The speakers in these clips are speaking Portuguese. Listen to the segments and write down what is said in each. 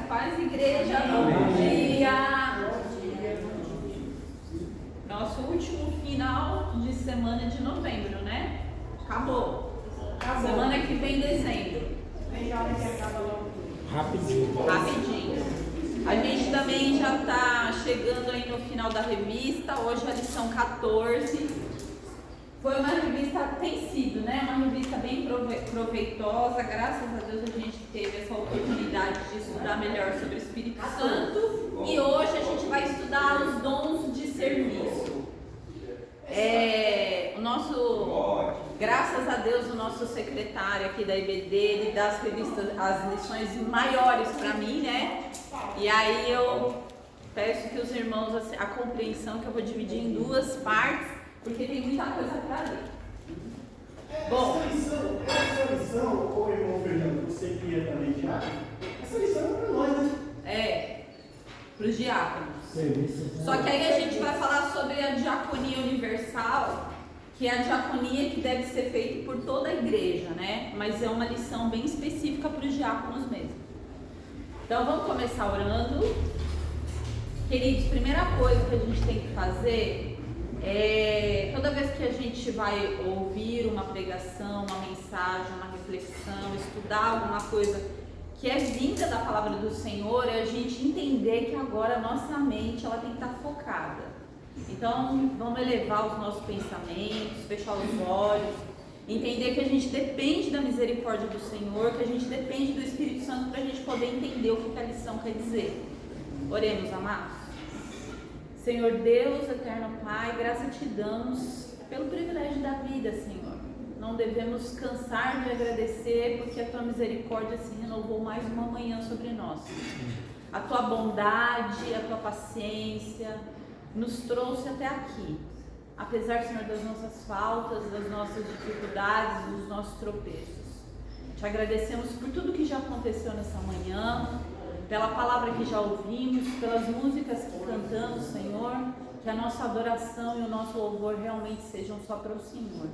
paz, igreja. Bom dia. Nosso último final de semana de novembro, né? Acabou. Semana que vem, dezembro. Rapidinho. A gente também já está chegando aí no final da revista. Hoje é a lição 14. Foi uma revista, tem sido, né? Uma revista bem proveitosa. Graças a Deus a gente teve essa oportunidade de estudar melhor sobre o Espírito Santo. E hoje a gente vai estudar os dons de serviço. Graças a Deus, o nosso secretário aqui da IBD, ele dá as revistas, as lições maiores para mim, né? E aí eu peço que os irmãos, a compreensão, que eu vou dividir em duas partes, porque tem muita coisa para ler. Bom, essa lição, ô irmão Fernando, você que é também diácono, essa lição é para nós, né? É, para os diáconos. Só que aí a gente vai falar sobre a diaconia universal, que é a diaconia que deve ser feita por toda a igreja, né? Mas é uma lição bem específica para os diáconos mesmo. Então vamos começar orando. Queridos, primeira coisa que a gente tem que fazer é, toda vez que a gente vai ouvir uma pregação, uma mensagem, uma reflexão, estudar alguma coisa que é vinda da palavra do Senhor, é a gente entender que agora a nossa mente ela tem que estar focada. Então vamos elevar os nossos pensamentos, fechar os olhos, entender que a gente depende da misericórdia do Senhor, que a gente depende do Espírito Santo para a gente poder entender o que a lição quer dizer. Oremos, amados. Senhor Deus, eterno Pai, graça te damos pelo privilégio da vida, Senhor. Não devemos cansar de agradecer, porque a tua misericórdia se renovou mais uma manhã sobre nós. A tua bondade, a tua paciência nos trouxe até aqui. Apesar, Senhor, das nossas faltas, das nossas dificuldades, dos nossos tropeços. Te agradecemos por tudo que já aconteceu nessa manhã, pela palavra que já ouvimos, pelas músicas que cantamos, Senhor, que a nossa adoração e o nosso louvor realmente sejam só para o Senhor.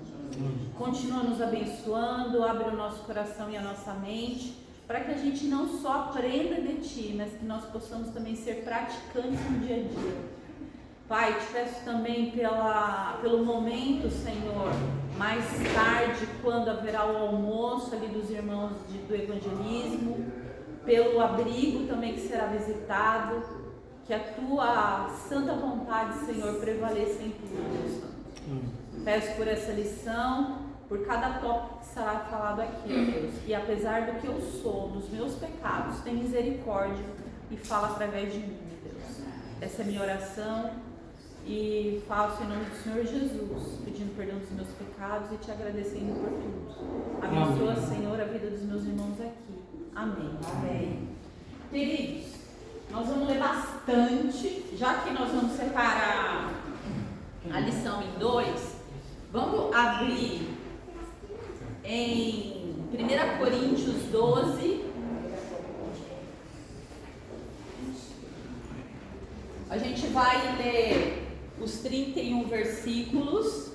Continua nos abençoando, abre o nosso coração e a nossa mente, para que a gente não só aprenda de Ti, mas que nós possamos também ser praticantes no dia a dia. Pai, te peço também pelo momento, Senhor, mais tarde, quando haverá o almoço ali dos irmãos do evangelismo, pelo abrigo também que será visitado, que a tua santa vontade, Senhor, prevaleça em tudo, Deus Santo. Peço por essa lição, por cada tópico que será falado aqui, Deus, e apesar do que eu sou, dos meus pecados, tem misericórdia e fala através de mim, Deus. Essa é a minha oração e faço em nome do Senhor Jesus, pedindo perdão dos meus pecados e te agradecendo por tudo. Abençoa, Senhor, a vida dos meus irmãos aqui. Amém. Amém. Queridos, nós vamos ler bastante, já que nós vamos separar a lição em dois, vamos abrir em 1 Coríntios 12. A gente vai ler os 31 versículos.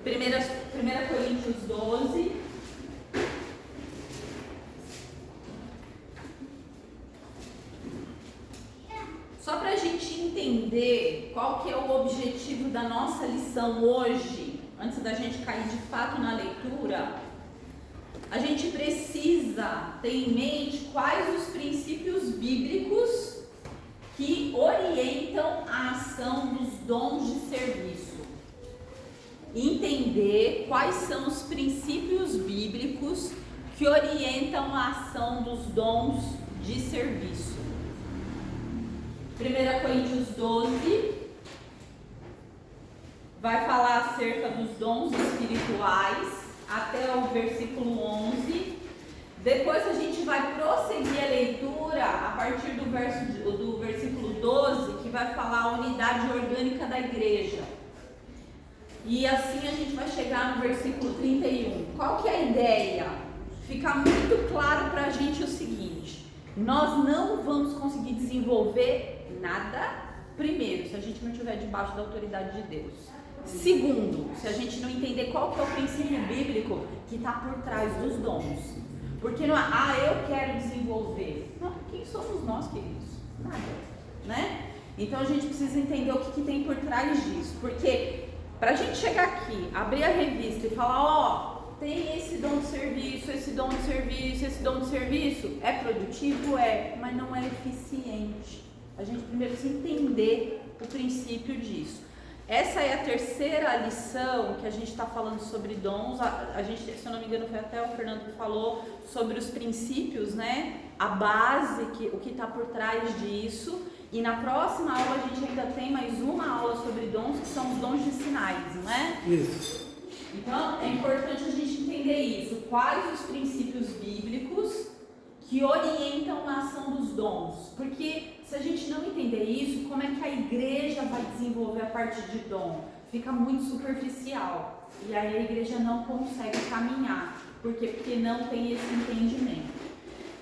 1 Coríntios 12. Só para a gente entender qual que é o objetivo da nossa lição hoje, antes da gente cair de fato na leitura, a gente precisa ter em mente quais os princípios bíblicos que orientam a ação dos dons de serviço. Entender quais são os princípios bíblicos que orientam a ação dos dons de serviço. 1 Coríntios 12 vai falar acerca dos dons espirituais até o versículo 11. Depois a gente vai prosseguir a leitura a partir do versículo 12, que vai falar a unidade orgânica da igreja. E assim a gente vai chegar no versículo 31. Qual que é a ideia? Fica muito claro para a gente o seguinte: nós não vamos conseguir desenvolver nada, primeiro, se a gente não estiver debaixo da autoridade de Deus. Segundo, se a gente não entender qual que é o princípio bíblico que está por trás dos dons. Porque não é, eu quero desenvolver. Não, quem somos nós, queridos? Nada, né? Então a gente precisa entender o que tem por trás disso. Porque para a gente chegar aqui, abrir a revista e falar, tem esse dom de serviço, esse dom de serviço, esse dom de serviço, é produtivo? É, mas não é eficiente. A gente primeiro precisa entender o princípio disso. Essa é a terceira lição que a gente está falando sobre dons. A gente, se eu não me engano, foi até o Fernando que falou sobre os princípios, né? A base, o que está por trás disso. E na próxima aula a gente ainda tem mais uma aula sobre dons, que são os dons de sinais, não é? Isso. Então é importante a gente entender isso. Quais os princípios bíblicos que orientam a ação dos dons? Porque se a gente não entender isso, como é que a igreja vai desenvolver a parte de dom? Fica muito superficial. E aí a igreja não consegue caminhar. Por quê? Porque não tem esse entendimento.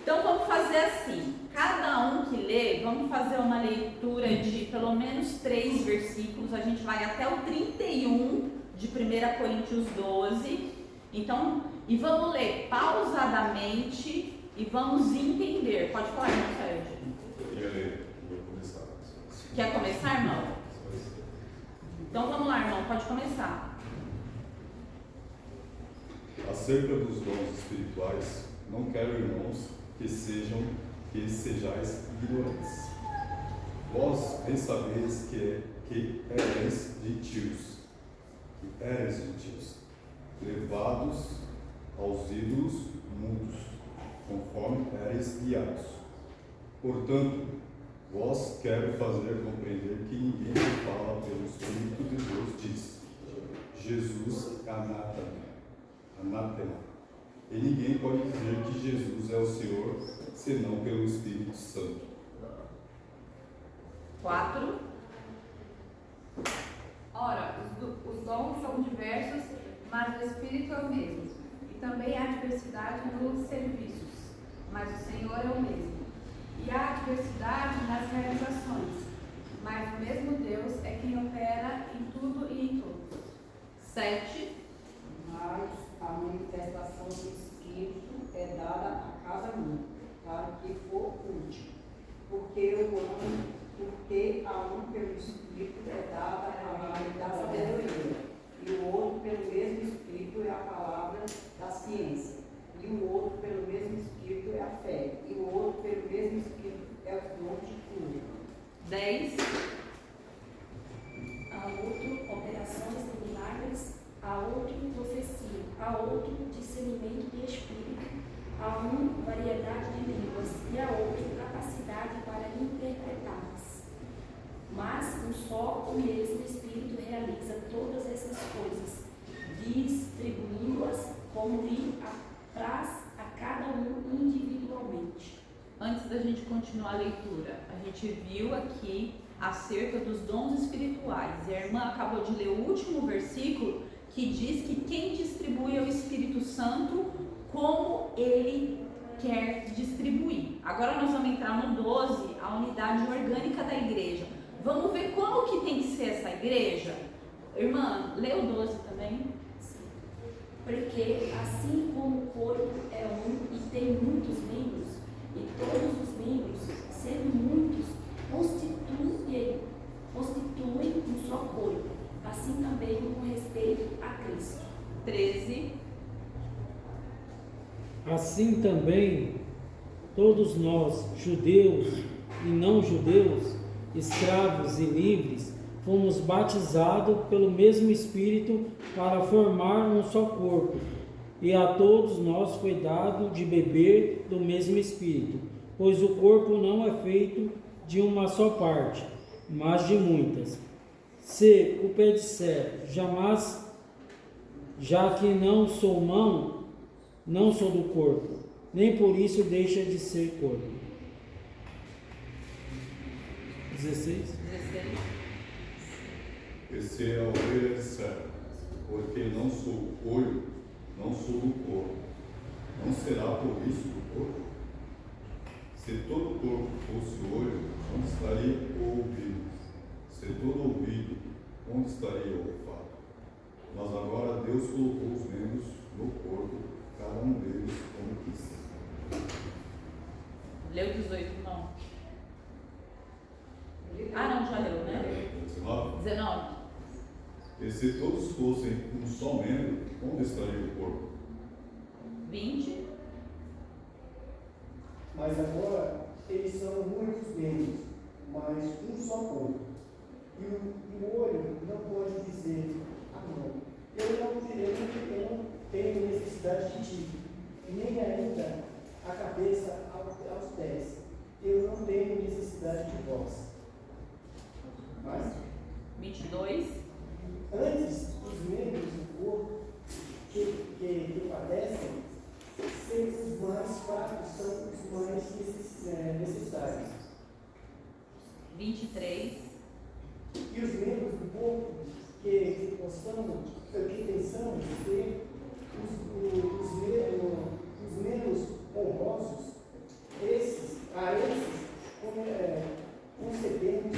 Então vamos fazer assim. Cada um que lê, vamos fazer uma leitura de pelo menos 3 versículos. A gente vai até o 31 de 1 Coríntios 12. Então, e vamos ler pausadamente e vamos entender. Pode falar, irmão Sérgio. Vou começar. Quer começar, irmão? Então vamos lá, irmão, pode começar. Acerca dos dons espirituais, não quero, irmãos, que sejais ignorantes. Vós bem sabeis que eres gentios, levados aos ídolos mudos, conforme eres guiados. Portanto, vós quero fazer compreender que ninguém que fala pelo Espírito de Deus diz: Jesus é anátema. E ninguém pode dizer que Jesus é o Senhor, senão pelo Espírito Santo. 4. Ora, os dons são diversos, mas o Espírito é o mesmo. E também há diversidade nos serviços, mas o Senhor é o mesmo. E há diversidade nas realizações, mas o mesmo Deus é quem opera em tudo e em todos. 7. Mas a manifestação do Espírito é dada a cada um, para o que for útil. Porque a um pelo Espírito é dada a palavra da sabedoria, e o outro pelo mesmo Espírito é a palavra da ciência, e o outro pelo mesmo Espírito é a fé, e o outro pelo mesmo Espírito é o dom de cura. 10. A outro, operações de milagres, a outro, profecia, a outro, discernimento de espírito, a um, variedade de línguas, e a outro, capacidade para interpretá-las. Mas um só, o mesmo Espírito realiza todas essas coisas, distribuindo-as como lhe apraz a cada um individualmente. Antes da gente continuar a leitura, a gente viu aqui acerca dos dons espirituais. E a irmã acabou de ler o último versículo que diz que quem distribui é o Espírito Santo como ele quer distribuir. Agora nós vamos entrar no 12, a unidade orgânica da igreja. Vamos ver como que tem que ser essa igreja? Irmã, lê o 12 também. Porque assim como o corpo é um e tem muitos membros, e todos os membros, sendo muitos, constituem um só corpo, assim também com respeito a Cristo. 13. Assim também, todos nós, judeus e não judeus, escravos e livres, fomos batizados pelo mesmo Espírito para formar um só corpo. E a todos nós foi dado de beber do mesmo Espírito, pois o corpo não é feito de uma só parte, mas de muitas. Se o pé disser, jamais, já que não sou mão, não sou do corpo, nem por isso deixa de ser corpo. 16. 16. E se a ovelha disser, porque não sou olho, não sou do corpo, não será por isso do corpo? Se todo o corpo fosse olho, onde estaria o ouvido? Se todo ouvido, onde estaria o olfato? Mas agora Deus colocou os membros no corpo, cada um deles como quis. Leu 18, não. Ah, não, já leu, né? 19. E se todos fossem um só membro, onde estaria o corpo? 20. Mas agora eles são muitos membros, mas um só corpo. E o olho não pode dizer à mão, eu não tenho necessidade de ti, nem ainda a cabeça aos pés, eu não tenho necessidade de vós. Mas 22. Antes, os membros do corpo que padecem, os mais fracos são os mais necessários. 23. E os membros do corpo que pensamos ser os menos honrosos, a esses concedemos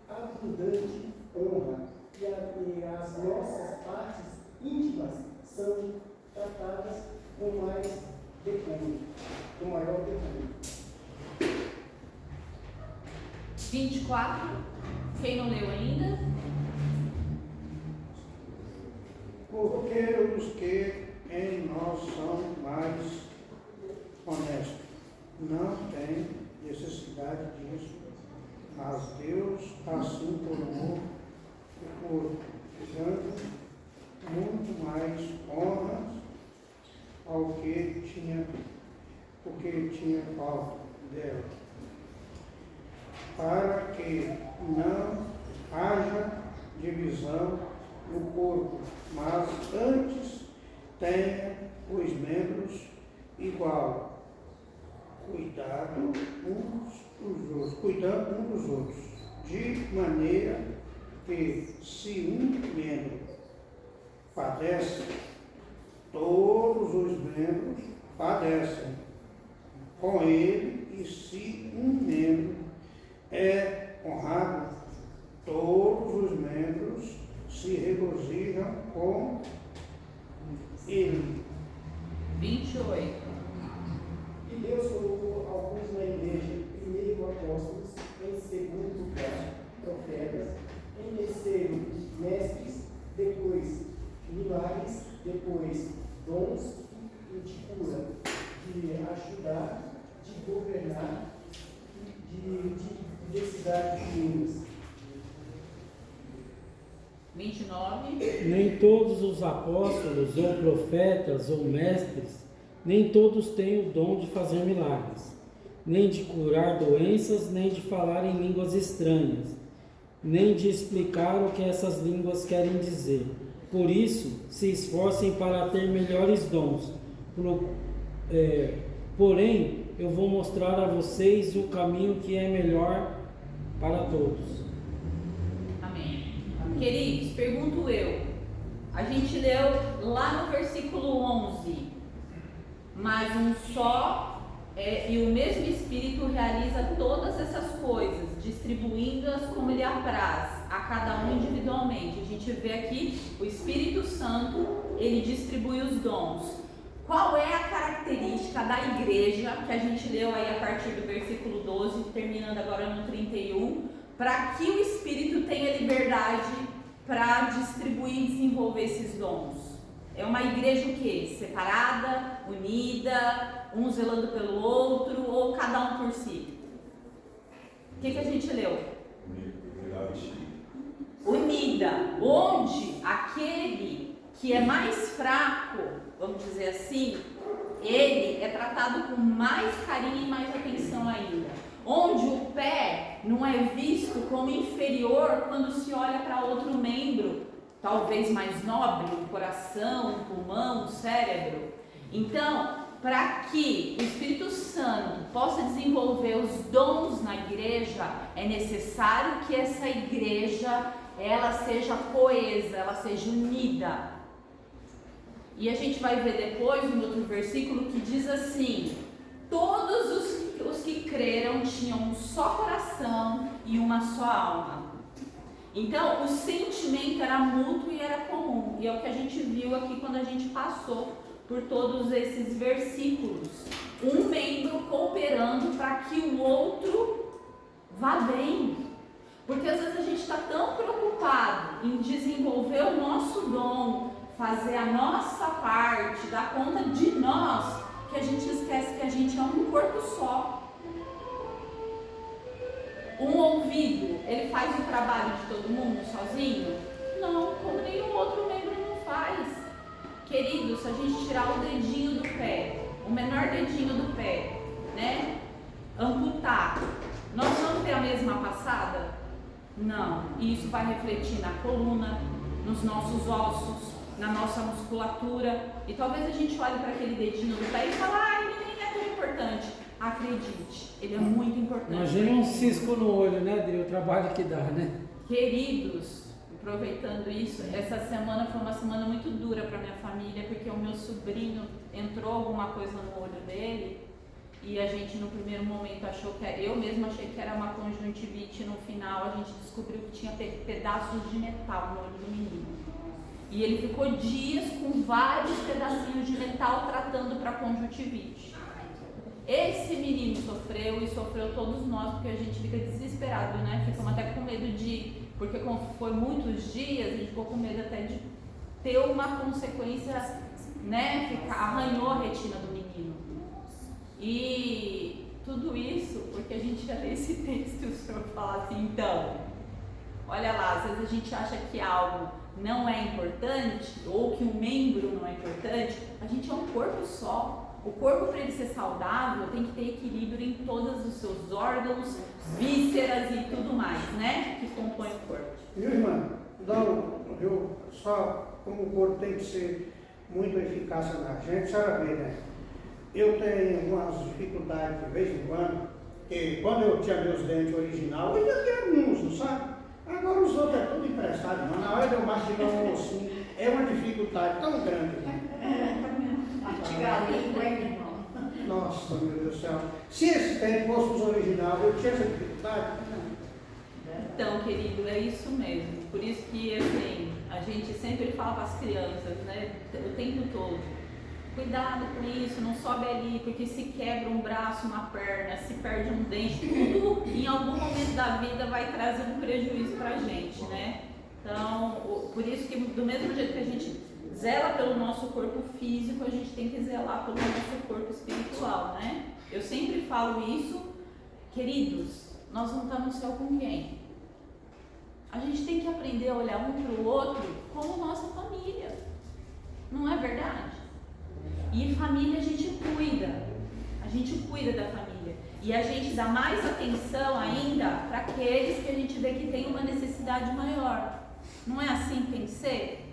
abundante honra, e as nossas partes íntimas são tratadas com mais decoro, com maior decoro. 24. Quem não leu ainda? Porque os que em nós são mais honestos não têm necessidade disso, mas Deus assim tornou o corpo, dando muito mais honra ao que tinha, porque tinha falta dela, para que não haja divisão no corpo, mas antes tenha os membros igual, cuidando uns dos outros, de maneira que se um membro padece, todos os membros padecem com ele, e se um membro é honrado, todos os membros se regozijam com ele. 28. E Deus colocou alguns na igreja, primeiro apóstolos, em segundo lugar profetas, em terceiro mestres, depois milagres, depois dons de cura, de ajudar, de governar, de diversidade de línguas. 29. Nem todos os apóstolos, ou profetas, ou mestres, nem todos têm o dom de fazer milagres, nem de curar doenças, nem de falar em línguas estranhas, nem de explicar o que essas línguas querem dizer. Por isso, se esforcem para ter melhores dons. Porém, eu vou mostrar a vocês o caminho que é melhor para todos. Amém. Queridos, pergunto eu. A gente leu lá no versículo 11. Mas um só e o mesmo Espírito realiza todas essas coisas, distribuindo-as como Ele apraz, a cada um individualmente. A gente vê aqui o Espírito Santo, Ele distribui os dons. Qual é a característica da igreja, que a gente leu aí a partir do versículo 12, terminando agora no 31, para que o Espírito tenha liberdade para distribuir e desenvolver esses dons? É uma igreja o quê? Separada, unida, um zelando pelo outro, ou cada um por si? O que a gente leu? Unida, onde aquele que é mais fraco, vamos dizer assim, ele é tratado com mais carinho e mais atenção ainda. Onde o pé não é visto como inferior quando se olha para outro membro, talvez mais nobre, o coração, o pulmão, o cérebro. Então, para que o Espírito Santo possa desenvolver os dons na igreja, é necessário que essa igreja ela seja coesa, ela seja unida. E a gente vai ver depois um outro versículo que diz assim: todos os que creram tinham um só coração e uma só alma. Então, o sentimento era mútuo e era comum. E é o que a gente viu aqui quando a gente passou por todos esses versículos. Um membro cooperando para que vá bem. Porque às vezes a gente está tão preocupado em desenvolver o nosso dom, fazer a nossa parte, dar conta de nós, que a gente esquece que a gente é um corpo só. Um ouvido, ele faz o trabalho de todo mundo sozinho? Não, como nenhum outro membro não faz. Querido, se a gente tirar o dedinho do pé, o menor dedinho do pé, né? Amputar, nós vamos ter a mesma passada? Não. E isso vai refletir na coluna, nos nossos ossos, na nossa musculatura. E talvez a gente olhe para aquele dedinho do pé e fale, ele nem é tão importante. Acredite, ele é muito importante. Imagina um cisco no olho, né, Adri? O trabalho que dá, né? Queridos, aproveitando isso, essa semana foi uma semana muito dura para minha família, porque o meu sobrinho entrou alguma coisa no olho dele e a gente no primeiro momento achou que eu mesma achei que era uma conjuntivite, no final a gente descobriu que tinha pedaços de metal no olho do menino. E ele ficou dias com vários pedacinhos de metal tratando para conjuntivite. Esse menino sofreu e sofreu todos nós, porque a gente fica desesperado, né? Ficamos até com medo porque como foi muitos dias, a gente ficou com medo até de ter uma consequência, né? Arranhou a retina do menino. E tudo isso porque a gente já lê esse texto e o Senhor fala assim, então, olha lá, às vezes a gente acha que algo não é importante, ou que um membro não é importante, a gente é um corpo só. O corpo, para ele ser saudável, tem que ter equilíbrio em todos os seus órgãos, vísceras e tudo mais, né? Que compõem o corpo. Viu, irmã? Eu só como o corpo tem que ser muito eficaz na gente, a senhora vê, né? Eu tenho umas dificuldades de vez em quando, que quando eu tinha meus dentes original, eu ainda tenho alguns, não sabe? Agora os outros é tudo emprestado, mas na hora de eu mastigar um ossinho, é uma dificuldade tão grande. Mastigar a língua, irmão. Nossa, meu Deus do céu. Se esse tempo fosse os originais, eu tinha essa dificuldade? Então, querido, é isso mesmo. Por isso que, assim, a gente sempre fala para as crianças, né, o tempo todo, cuidado com isso, não sobe ali, porque se quebra um braço, uma perna, se perde um dente, tudo em algum momento da vida vai trazer um prejuízo para a gente, né? Então, por isso que do mesmo jeito que a gente zela pelo nosso corpo físico, a gente tem que zelar pelo nosso corpo espiritual, né? Eu sempre falo isso, queridos, nós vamos estar no céu com quem? A gente tem que aprender a olhar um para o outro como nossa família, não é verdade? E família a gente cuida da família. E a gente dá mais atenção ainda para aqueles que a gente vê que tem uma necessidade maior. Não é assim que tem que ser?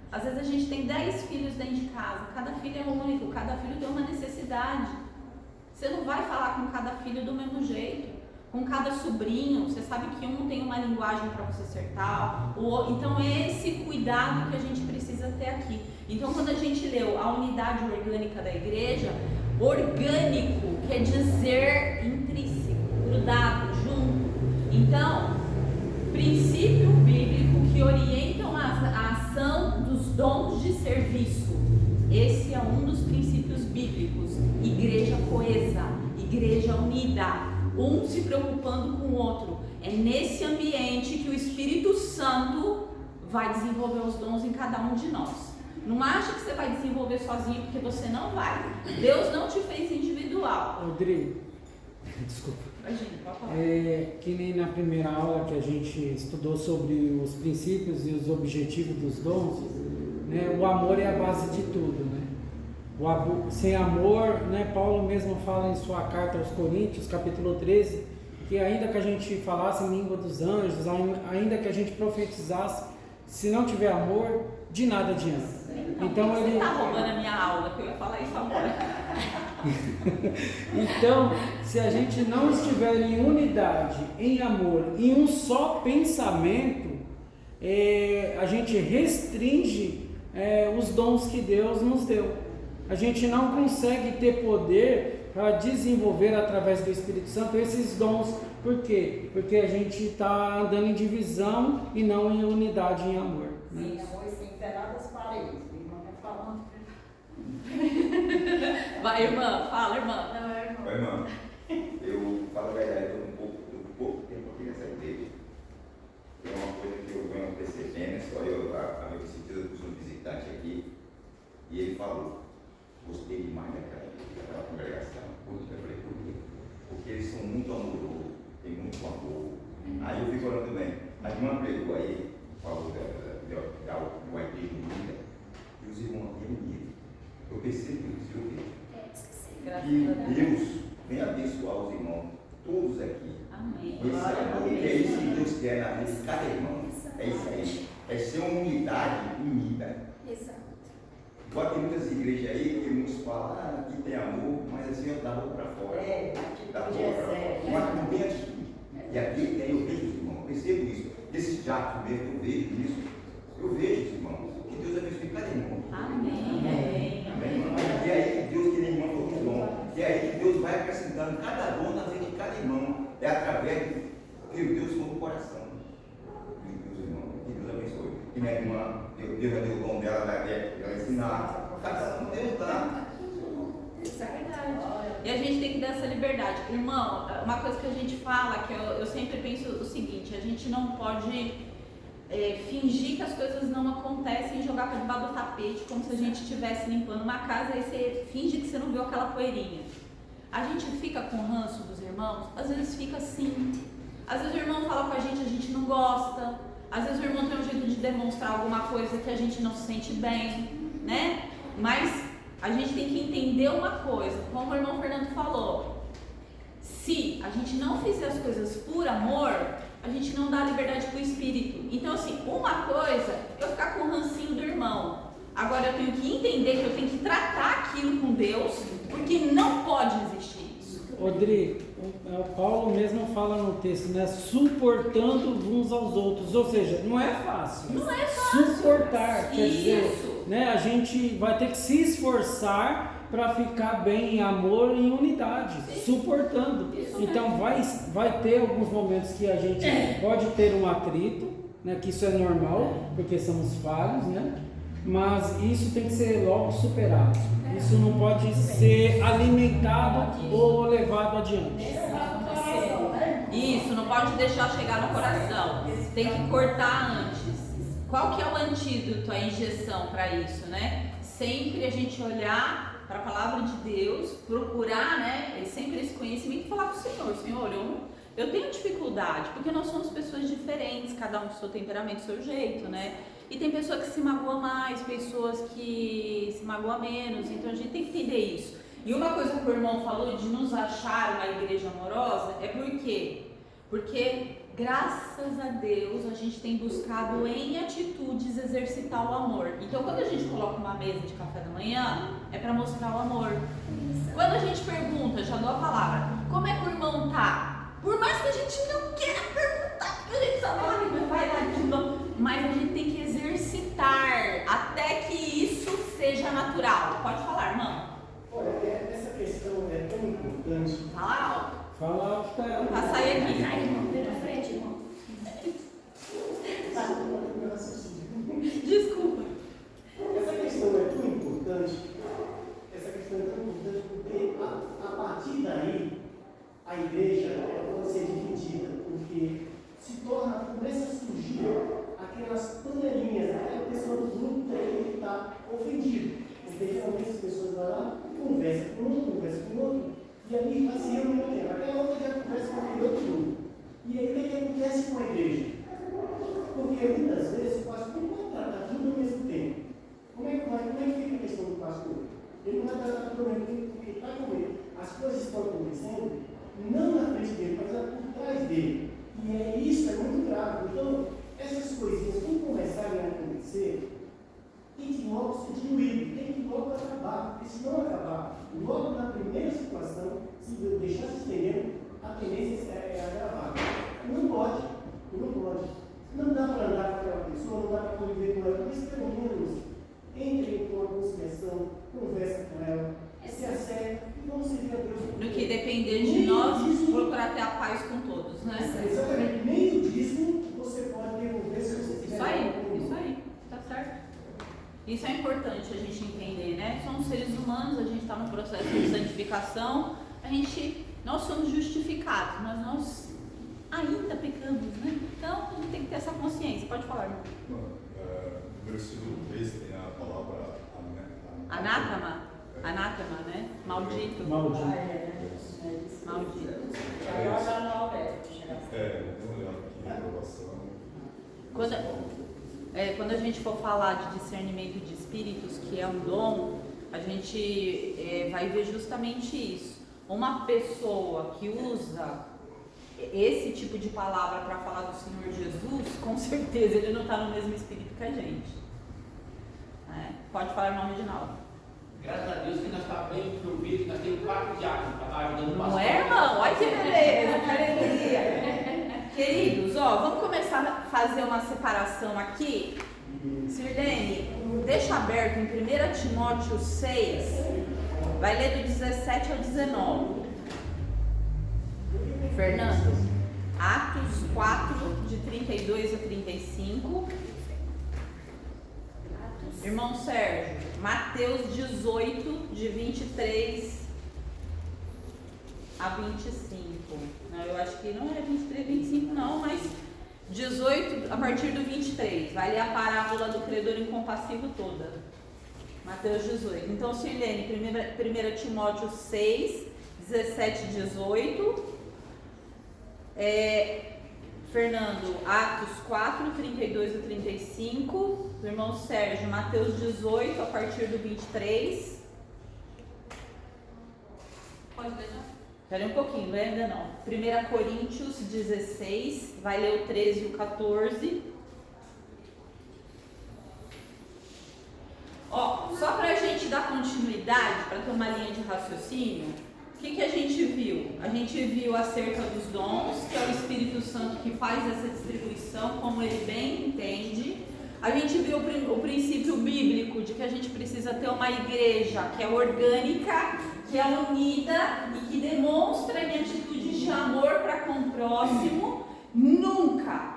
Às vezes a gente tem 10 filhos dentro de casa, cada filho é único, cada filho tem uma necessidade. Você não vai falar com cada filho do mesmo jeito. Com cada sobrinho, você sabe que um tem uma linguagem para você acertar, então é esse cuidado que a gente precisa ter aqui. Então quando a gente leu a unidade orgânica da igreja, orgânico quer dizer intrínseco, grudado, junto. Então, princípio bíblico que orientam a ação dos dons de serviço. Esse é um dos princípios bíblicos. Igreja coesa, igreja unida. Um se preocupando com o outro. É nesse ambiente que o Espírito Santo vai desenvolver os dons em cada um de nós. Não acha que você vai desenvolver sozinho, porque você não vai. Deus não te fez individual. Rodrigo, desculpa. Imagina, pode falar. Que nem na primeira aula que a gente estudou sobre os princípios e os objetivos dos dons, né, o amor é a base de tudo, né? Sem amor, né, Paulo mesmo fala em sua carta aos Coríntios, capítulo 13, que ainda que a gente falasse em língua dos anjos, ainda que a gente profetizasse, se não tiver amor, de nada adianta. Então ele está roubando a minha aula, que eu ia falar isso agora. Então, se a gente não estiver em unidade, em amor, em um só pensamento, a gente restringe os dons que Deus nos deu. A gente não consegue ter poder para desenvolver através do Espírito Santo esses dons. Por quê? Porque a gente está andando em divisão e não em unidade, em amor. Né? Sim, amor sem ferrar das paredes. A irmã vai falando. Vai, irmã, fala, irmã. Não, é irmão. Oi, irmã. Eu falo a verdade, eu estou um pouco tempo aqui percebendo, só eu, a minha visita, eu fui um visitante aqui, e ele falou, gostei demais daquela congregação. Eu falei, por quê? Porque eles são muito amorosos, tem muito amor. Aí eu fico orando também. A irmã pregou aí, falou da igreja unida, e os irmãos aqui unidos. Eu percebo isso, eu vejo. Que Deus vem abençoar os irmãos, todos aqui. Amém. É isso que Deus quer na vida de cada irmão. É isso aí. É ser uma unidade unida. Exato. Igual tem muitas igrejas aí que muitos falam, aqui tem amor, mas assim eu dá a boca para fora. Dá a boca para fora. Mas não tem atitude. E aqui tem, eu vejo os irmãos, eu percebo isso. Esse diácono mesmo, eu vejo isso. Eu vejo os irmãos. Que Deus abençoe cada irmão. Amém. Amém. E aí que Deus, que nem irmão falou que dom. E aí que Deus vai acrescentando cada dom na vida de cada irmão. É através que Deus falou no coração. Meus irmãos, que Deus abençoe. E minha irmã, Deus já deu o dom dela, ela ensinar. Cada um Deus dá. Isso é verdade. E a gente tem que dar essa liberdade. Irmão, uma coisa que a gente fala, que eu sempre penso o seguinte, a gente não pode fingir que as coisas não acontecem e jogar para debaixo do tapete, como se a gente estivesse limpando uma casa e você finge que você não viu aquela poeirinha. A gente fica com ranço dos irmãos? Às vezes fica assim. Às vezes o irmão fala com a gente não gosta. Às vezes o irmão tem um jeito de demonstrar alguma coisa que a gente não se sente bem, né? Mas a gente tem que entender uma coisa, como o irmão Fernando falou. Se a gente não fizer as coisas por amor, a gente não dá liberdade para o espírito. Então, assim, uma coisa é eu ficar com o rancinho do irmão. Agora eu tenho que entender que eu tenho que tratar aquilo com Deus, porque não pode existir isso. Rodrigo, o Paulo mesmo fala no texto, né? Suportando uns aos outros. Ou seja, não é fácil. Não é fácil. Suportar, quer dizer, Isso. né? A gente vai ter que se esforçar para ficar bem em amor e em unidade, suportando. Então vai ter alguns momentos que a gente pode ter um atrito, né? Que isso é normal, porque somos falhos, né? Mas isso tem que ser logo superado. Isso não pode ser alimentado ou levado adiante. Isso, não pode deixar chegar no coração. Tem que cortar antes. Qual que é o antídoto, a injeção para isso, né? Sempre a gente olhar para a palavra de Deus, procurar, né? Sempre esse conhecimento e falar com o Senhor. Senhor, eu tenho dificuldade, porque nós somos pessoas diferentes, cada um com seu temperamento, seu jeito, né? E tem pessoa que se magoa mais, pessoas que se magoam menos, então a gente tem que entender isso. E uma coisa que o irmão falou de nos achar uma igreja amorosa é por quê? Porque, graças a Deus, a gente tem buscado em atitudes exercitar o amor. Então, quando a gente coloca uma mesa de café da manhã, é para mostrar o amor. Quando a gente pergunta, já dou a palavra, como é que o irmão tá? Por mais que a gente não queira perguntar, porque a gente sabe, mas vai lá de novo. Mas a gente tem que exercitar até que isso seja natural. Pode falar, irmão. Olha, essa questão é tão importante. Fala alto. Fala alto para ela. Vai sair aqui. Ai, irmão, vem na frente, irmão. Desculpa. Essa questão é tão importante. Porque a partir daí a igreja pode ser dividida, porque se torna, começa a surgir aquelas panelinhas, aquela pessoa do grupo que está ofendido. Porque geralmente as pessoas vão lá, conversa com um, e ali vai se reunir. Aquela outra já conversa com aquele outro grupo. E aí o que acontece com a igreja? Porque muitas vezes o pastor não pode tratar tudo ao mesmo tempo. Como é que fica a questão do pastor? Ele não vai tratar tudo ao mesmo tempo, porque está com ele. As coisas estão acontecendo, não na frente dele, mas por trás dele. E isso é muito grave. Então, essas coisinhas, quando começarem a acontecer, tem que logo ser diluído, tem que logo acabar. Porque se não acabar, logo na primeira situação, se deixar se estendendo, a tendência é agravar. Não pode. Não dá para andar com aquela pessoa, não dá para conviver com ela, mas pelo menos entre em uma conciliação, conversa com ela, se acerta e vamos servir a Deus. No que depender de nós, procurar ter a paz com todos, né? Exatamente. Nem o dízimo você pode devolver se você tiver. Isso aí, tá certo. Isso é importante a gente entender, né? Somos seres humanos, a gente está no processo de santificação, nós somos justificados, mas nós ainda pecamos, né? Então a gente tem que ter essa consciência. Pode falar, irmão. No versículo 3 tem a palavra Anátema. Anátema, né? Maldito. Maldito. Maldito. Agora já não é. vamos olhar aqui a aprovação. Quando a gente for falar de discernimento de espíritos, que é um dom, a gente vai ver justamente isso. Uma pessoa que usa esse tipo de palavra para falar do Senhor Jesus, com certeza ele não está no mesmo espírito que a gente. Pode falar o nome de Reginaldo. Graças a Deus que nós estamos bem providos, nós temos 4 diáconos para estar ajudando o pastor. Não é, irmão? Olha que beleza, que alegria. Queridos, vamos começar a fazer uma separação aqui. Sirlene, deixa aberto em 1 Timóteo 6, vai ler do 17 ao 19. Fernando, Atos 4, de 32 a 35. Irmão Sérgio, Mateus 18, de 23 a 25. Não, eu acho que não é 23, 25 não, mas 18 a partir do 23. Vai ler a parábola do credor incompassivo toda. Mateus 18. Então, Sirlene, 1 Timóteo 6, 17 e 18. Fernando, Atos 4, 32 a 35. O irmão Sérgio, Mateus 18, a partir do 23. Pode deixar? Espera um pouquinho, não é ainda não. 1 Coríntios 16, vai ler o 13 e o 14. Só para a gente dar continuidade, para ter uma linha de raciocínio, o que a gente viu? A gente viu acerca dos dons, que é o Espírito Santo que faz essa distribuição, como ele bem entende. A gente viu o princípio bíblico de que a gente precisa ter uma igreja que é orgânica, que é unida e que demonstra em atitudes de amor para com o próximo, nunca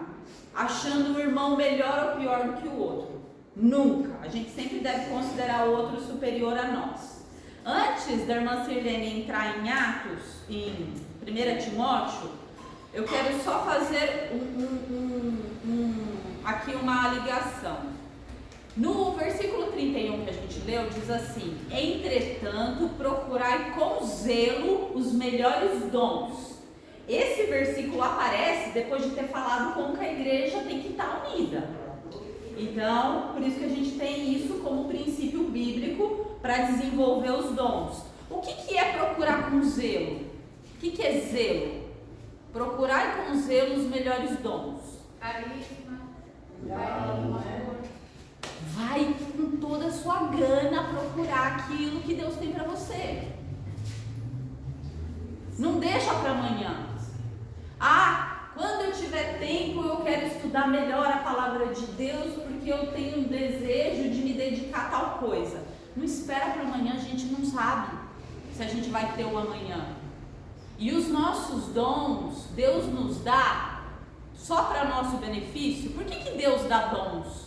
achando o irmão melhor ou pior do que o outro. Nunca. A gente sempre deve considerar o outro superior a nós. Antes da irmã Sirlene entrar em Atos, em 1 Timóteo, eu quero só fazer aqui uma ligação. No versículo 31 que a gente leu, diz assim: entretanto, procurai com zelo os melhores dons. Esse versículo aparece depois de ter falado como que a igreja tem que estar unida. Então, por isso que a gente tem isso como princípio bíblico para desenvolver os dons. O que é procurar com zelo? O que é zelo? Procurar com zelo os melhores dons. Carisma. Vai com toda a sua gana procurar aquilo que Deus tem para você. Não deixa para amanhã. Quando eu tiver tempo eu quero estudar melhor a palavra de Deus porque eu tenho um desejo de me dedicar a tal coisa. Não espera para amanhã, a gente não sabe se a gente vai ter o amanhã. E os nossos dons, Deus nos dá só para nosso benefício. Por que Deus dá dons?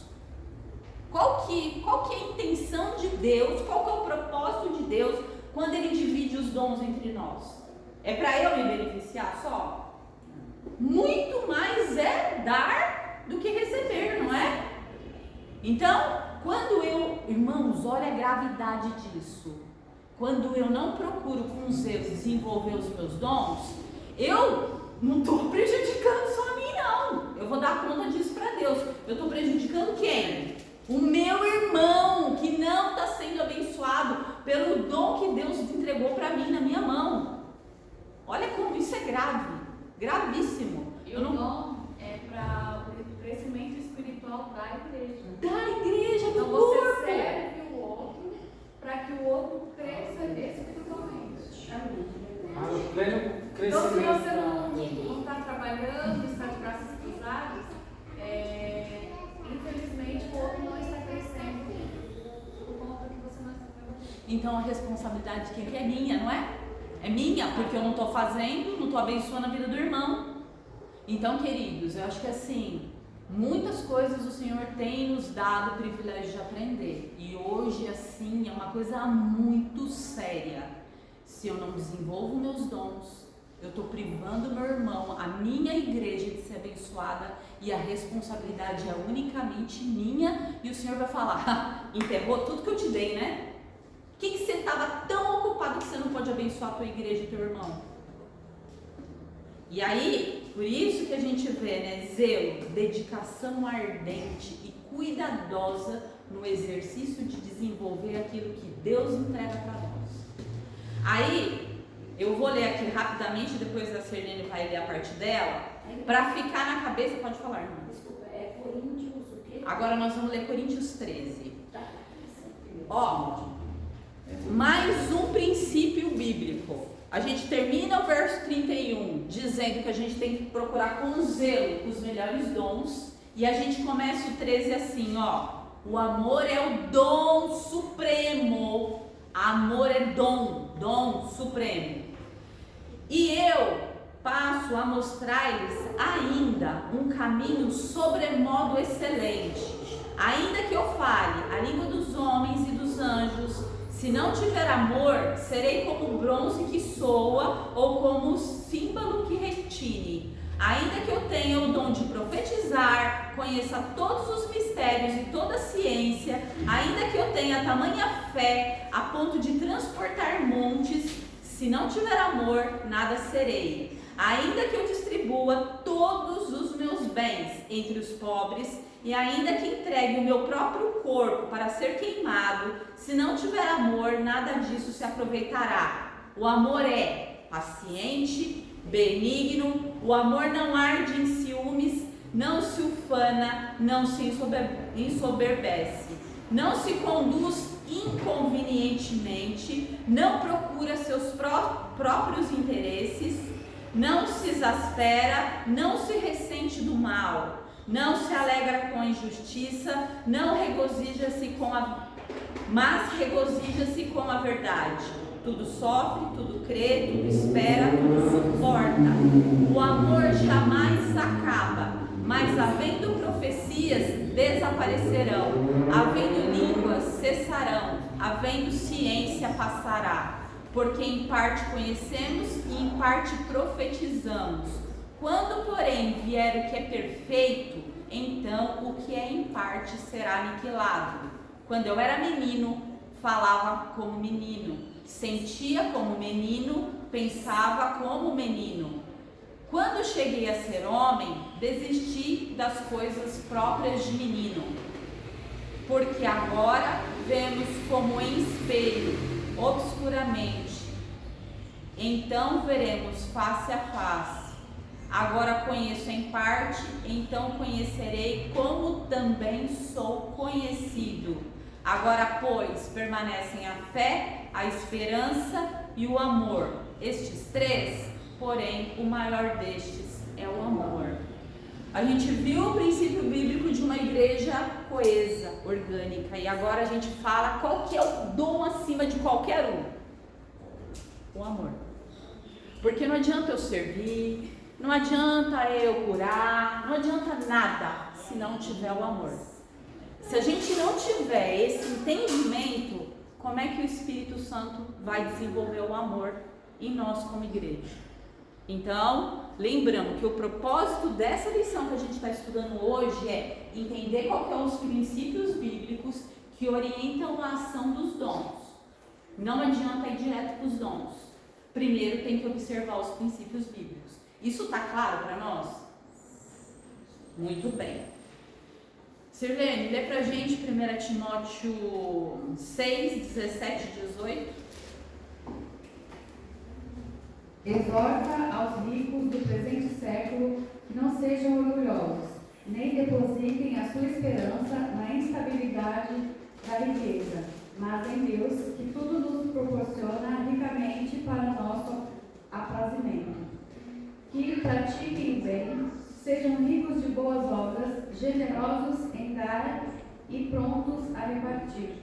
Qual que é a intenção de Deus? Qual que é o propósito de Deus quando Ele divide os dons entre nós? É para eu me beneficiar só? Muito mais é dar do que receber, não é? Então, irmãos, olha a gravidade disso. Quando eu não procuro com zelo desenvolver os meus dons, eu não estou prejudicando só a mim, não. Eu vou dar conta disso para Deus. Eu estou prejudicando quem? O meu irmão, que não está sendo abençoado pelo dom que Deus entregou para mim na minha mão. Olha como isso é grave, gravíssimo. E o dom é para o crescimento espiritual da igreja. Da igreja, do então corpo. Você serve o outro para que o outro cresça espiritualmente. O pleno Então, se crescimento. você não está trabalhando, está de braços cruzados, infelizmente o outro não está crescendo por conta que você não está trabalhando. Então a responsabilidade de quem que é minha, não é? É minha, porque eu não estou fazendo, não estou abençoando a vida do irmão. Então, queridos, eu acho que assim, muitas coisas o Senhor tem nos dado o privilégio de aprender. E hoje, assim, é uma coisa muito séria. Se eu não desenvolvo meus dons, eu estou privando meu irmão, a minha igreja de ser abençoada, e a responsabilidade é unicamente minha, e o Senhor vai falar, enterrou tudo que eu te dei, né? O que você estava tão ocupado que você não pode abençoar a tua igreja e teu irmão? E aí, por isso que a gente vê, né, zelo, dedicação ardente e cuidadosa no exercício de desenvolver aquilo que Deus entrega para nós. Aí, eu vou ler aqui rapidamente, depois a Serlene vai ler a parte dela, para ficar na cabeça. Pode falar, irmã. Desculpa, é Coríntios o quê? Agora nós vamos ler Coríntios 13. Ó, mais um princípio bíblico. A gente termina o verso 31 dizendo que a gente tem que procurar com zelo os melhores dons, e a gente começa o 13 assim, ó: o amor é o dom supremo. Amor é dom supremo. E eu passo a mostrar-lhes ainda um caminho sobremodo excelente. Ainda que eu fale a língua dos homens e dos anjos, se não tiver amor, serei como o bronze que soa ou como o símbolo que retine. Ainda que eu tenha o dom de profetizar, conheça todos os mistérios e toda a ciência, ainda que eu tenha tamanha fé a ponto de transportar montes, se não tiver amor, nada serei. Ainda que eu distribua todos os meus bens entre os pobres, e ainda que entregue o meu próprio corpo para ser queimado, se não tiver amor, nada disso se aproveitará. O amor é paciente, benigno, o amor não arde em ciúmes, não se ufana, não se ensoberbece, não se conduz inconvenientemente, não procura seus próprios interesses, não se exaspera, não se ressente do mal, não se alegra com a injustiça, mas regozija-se com a verdade. Tudo sofre, tudo crê, tudo espera, tudo suporta. O amor jamais acaba, mas havendo profecias, desaparecerão, havendo línguas, cessarão, havendo ciência, passará. Porque em parte conhecemos e em parte profetizamos. Quando, porém, vier o que é perfeito, então o que é em parte será aniquilado. Quando eu era menino, falava como menino, sentia como menino, pensava como menino. Quando cheguei a ser homem, desisti das coisas próprias de menino. Porque agora vemos como em espelho, obscuramente. Então veremos face a face. Agora conheço em parte, então conhecerei como também sou conhecido. Agora, pois, permanecem a fé, a esperança e o amor. Estes três, porém, o maior destes é o amor. A gente viu o princípio bíblico de uma igreja coesa, orgânica, e agora a gente fala qual que é o dom acima de qualquer um. O amor. Porque não adianta eu servir, não adianta eu curar, não adianta nada se não tiver o amor. Se a gente não tiver esse entendimento, como é que o Espírito Santo vai desenvolver o amor em nós como igreja? Então, lembrando que o propósito dessa lição que a gente está estudando hoje é entender qual que são os princípios bíblicos que orientam a ação dos dons. Não adianta ir direto para os dons. Primeiro tem que observar os princípios bíblicos. Isso está claro para nós? Muito bem. Sirlene, lê pra gente 1 Timóteo 6, 17 e 18. Exorta aos ricos do presente século que não sejam orgulhosos, nem depositem a sua esperança na instabilidade da riqueza, mas em Deus, que tudo nos proporciona ricamente para nosso aprazimento. Que pratiquem o bem, sejam ricos de boas obras, generosos em dar e prontos a repartir.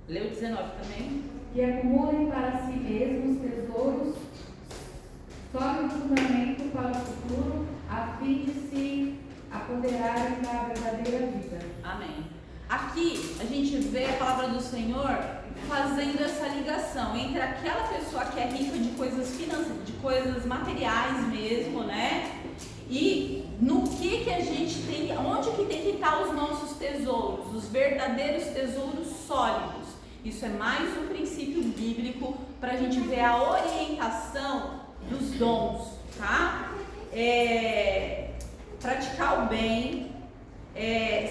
Leu 19 também. Que acumulem para si mesmos tesouros, sólido fundamento para o futuro, a fim de se apoderarem da verdadeira vida. Amém. Aqui a gente vê a palavra do Senhor fazendo essa ligação entre aquela pessoa que é rica de coisas coisas materiais mesmo, né? E no que a gente tem, onde que tem que estar os nossos tesouros, os verdadeiros tesouros sólidos. Isso é mais um princípio bíblico para a gente ver a orientação dos dons, tá? Praticar o bem,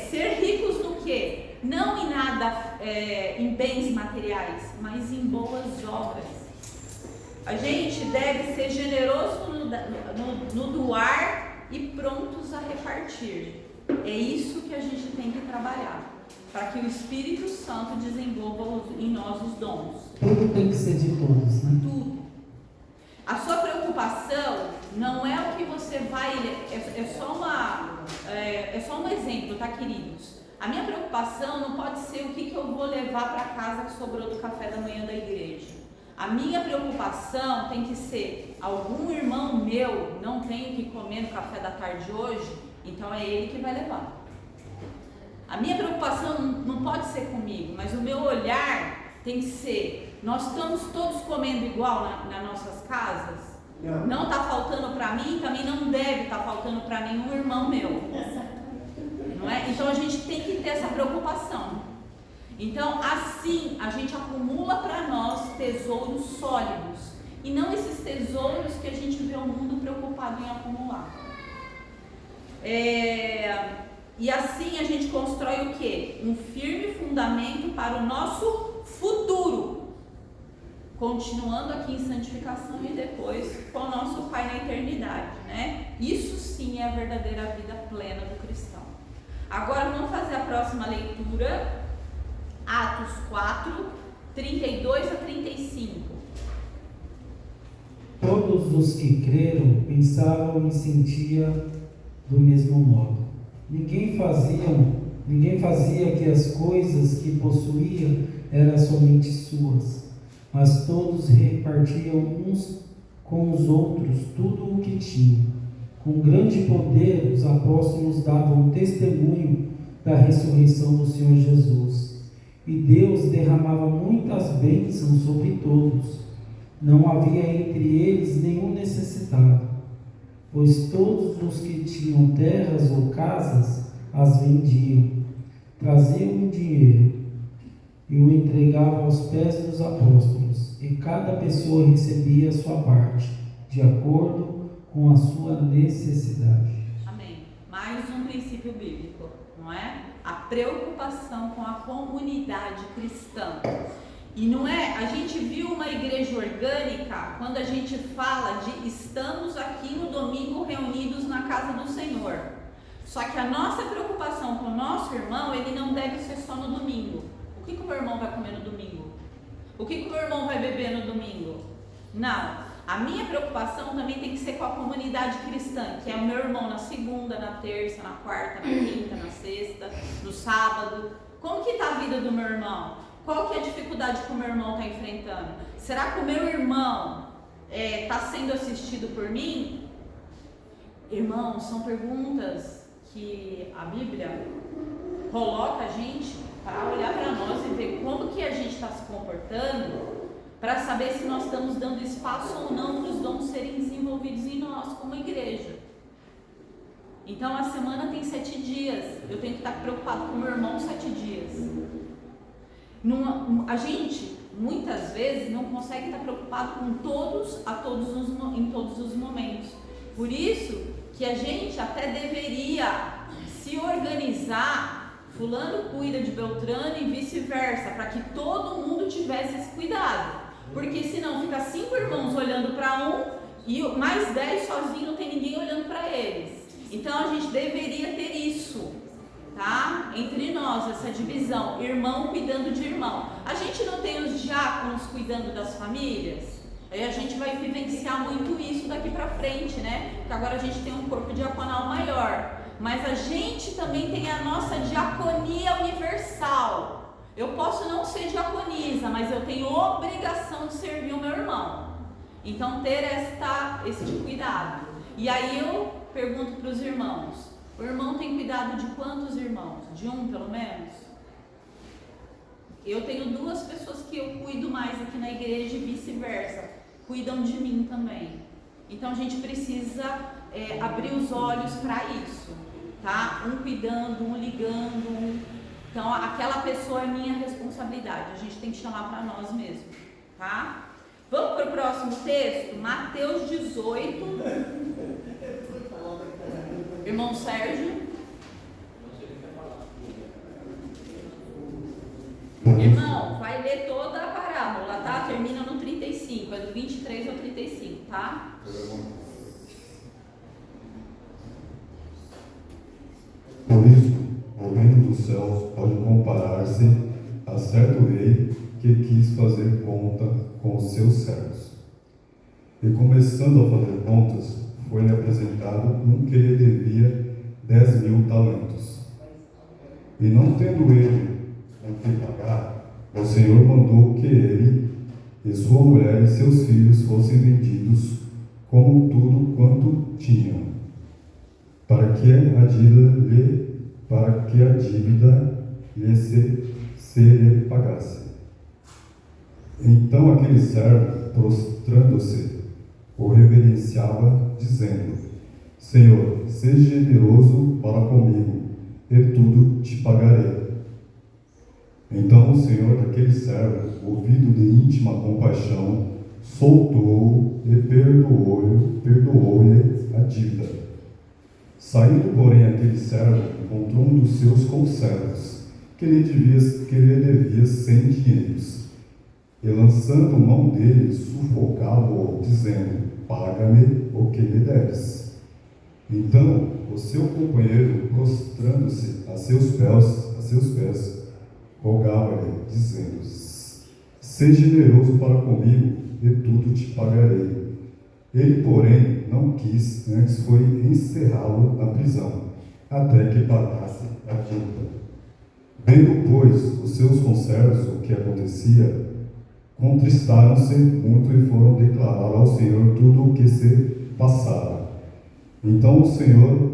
ser ricos no quê? Não em nada, em bens materiais, mas em boas obras. A gente deve ser generoso no doar e prontos a repartir. É isso que a gente tem que trabalhar, para que o Espírito Santo desenvolva em nós os dons. Tudo tem que ser de todos, né? Tudo. A sua preocupação não é o que você vai... É só um exemplo, tá, queridos? A minha preocupação não pode ser o que eu vou levar para casa que sobrou do café da manhã da igreja. A minha preocupação tem que ser: algum irmão meu não tem o que comer no café da tarde hoje, então é ele que vai levar. A minha preocupação não pode ser comigo, mas o meu olhar tem que ser: nós estamos todos comendo igual nas nossas casas? Não está faltando para mim, também não deve estar faltando para nenhum irmão meu. Não é? Então a gente tem que ter essa preocupação. Então assim a gente acumula para nós tesouros sólidos e não esses tesouros que a gente vê o mundo preocupado em acumular. E assim a gente constrói o quê? Um firme fundamento para o nosso futuro, continuando aqui em santificação e depois com o nosso Pai na eternidade, né? Isso sim é a verdadeira vida plena do cristão. Agora vamos fazer a próxima leitura, Atos 4, 32 a 35. Todos os que creram pensavam e sentiam do mesmo modo. Ninguém fazia que as coisas que possuía eram somente suas, mas todos repartiam uns com os outros tudo o que tinham. Com grande poder, os apóstolos davam testemunho da ressurreição do Senhor Jesus. E Deus derramava muitas bênçãos sobre todos. Não havia entre eles nenhum necessitado, pois todos os que tinham terras ou casas as vendiam, traziam o dinheiro e o entregavam aos pés dos apóstolos, e cada pessoa recebia a sua parte, de acordo com a sua necessidade. Amém. Mais um princípio bíblico, não é? A preocupação com a comunidade cristã. E não é, a gente viu uma igreja orgânica quando a gente fala de estamos aqui no domingo reunidos na casa do Senhor. Só que a nossa preocupação com o nosso irmão, ele não deve ser só no domingo. O que o meu irmão vai comer no domingo? O que o meu irmão vai beber no domingo? Não. A minha preocupação também tem que ser com a comunidade cristã, que é o meu irmão na segunda, na terça, na quarta, na quinta, na sexta, no sábado. Como que está a vida do meu irmão? Qual que é a dificuldade que o meu irmão está enfrentando? Será que o meu irmão está sendo assistido por mim? Irmãos, são perguntas que a Bíblia coloca a gente para olhar para nós e ver como que a gente está se comportando, para saber se nós estamos dando espaço ou não para os dons serem desenvolvidos em nós como igreja. Então a semana tem 7 dias, eu tenho que estar preocupado com o meu irmão 7 dias. A gente muitas vezes não consegue estar preocupado com em todos os momentos. Por isso que a gente até deveria se organizar, fulano cuida de Beltrano e vice-versa, para que todo mundo tivesse esse cuidado. Porque senão fica 5 irmãos olhando para um e mais 10 sozinhos, não tem ninguém olhando para eles. Então a gente deveria ter isso, tá? Entre nós, essa divisão, irmão cuidando de irmão. A gente não tem os diáconos cuidando das famílias? Aí a gente vai vivenciar muito isso daqui para frente, né? Porque agora a gente tem um corpo diaconal maior. Mas a gente também tem a nossa diaconia universal. Eu posso não ser diaconisa, mas eu tenho obrigação de servir o meu irmão. Então ter este cuidado. E aí eu pergunto para os irmãos: o irmão tem cuidado de quantos irmãos? De um pelo menos? Eu tenho 2 pessoas que eu cuido mais aqui na igreja e vice-versa. Cuidam de mim também. Então a gente precisa abrir os olhos para isso, tá? Um cuidando, um ligando. Então aquela pessoa é minha responsabilidade, a gente tem que chamar para nós mesmos, tá? Vamos para o próximo texto, Mateus 18. Irmão Sérgio. Irmão, vai ler toda a parábola, tá? Termina no 35, é do 23 ao 35, tá? Por isso, o reino dos céus pode comparar-se a certo rei que quis fazer conta com os seus servos. E começando a fazer contas, foi-lhe apresentado um que lhe devia 10.000 talentos. E não tendo ele com que pagar, o Senhor mandou que ele e sua mulher e seus filhos fossem vendidos como tudo quanto tinham, para que a dívida lhe se lhe pagasse. Então aquele servo, prostrando-se, o reverenciava, dizendo: Senhor, seja generoso para comigo, e tudo te pagarei. Então o senhor daquele servo, ouvido de íntima compaixão, soltou-o e perdoou-lhe a dívida. Saindo, porém, aquele servo encontrou um dos seus conservos, que lhe devia 100 dinheiros, e lançando mão dele, sufocava-o, dizendo: paga-me o que lhe deves. Então o seu companheiro, prostrando-se a seus pés, rogava-lhe, dizendo: seja generoso para comigo, e tudo te pagarei. Ele, porém, não quis, antes foi encerrá-lo na prisão, até que pagasse a dívida. Vendo, pois, os seus conservos o que acontecia, contristaram-se muito e foram declarar ao Senhor tudo o que se passara. Então o Senhor,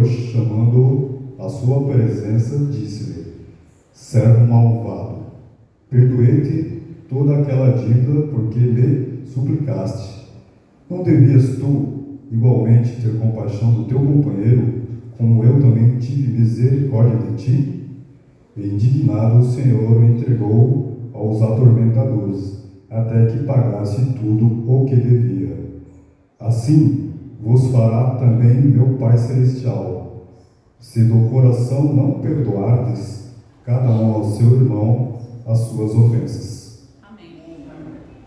chamando-o à sua presença, disse-lhe: servo malvado, perdoei-te toda aquela dívida porque me suplicaste. Não devias tu igualmente ter compaixão do teu companheiro, como eu também tive misericórdia de ti? E indignado, o Senhor o entregou aos atormentadores, até que pagasse tudo o que devia. Assim vos fará também meu Pai Celestial, se do coração não perdoardes cada um ao seu irmão as suas ofensas. Amém.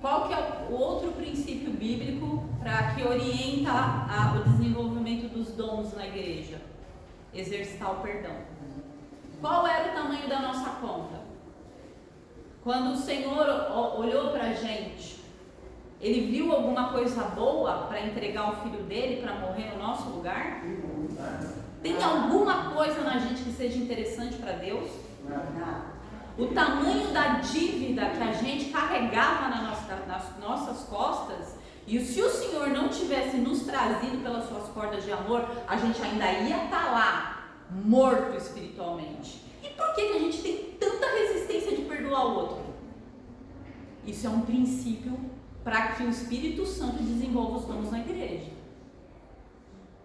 Qual que é o outro princípio bíblico que orienta o desenvolvimento dos dons na igreja? Exercitar o perdão. Qual era o tamanho da nossa conta? Quando o Senhor olhou para a gente, Ele viu alguma coisa boa para entregar o filho dele para morrer no nosso lugar? Tem alguma coisa na gente que seja interessante para Deus? O tamanho da dívida que a gente carregava nas nossas costas, e se o Senhor não tivesse nos trazido pelas suas cordas de amor, a gente ainda ia estar lá, morto espiritualmente. E por que a gente tem tanta resistência de perdoar o outro? Isso é um princípio para que o Espírito Santo desenvolva os dons na igreja.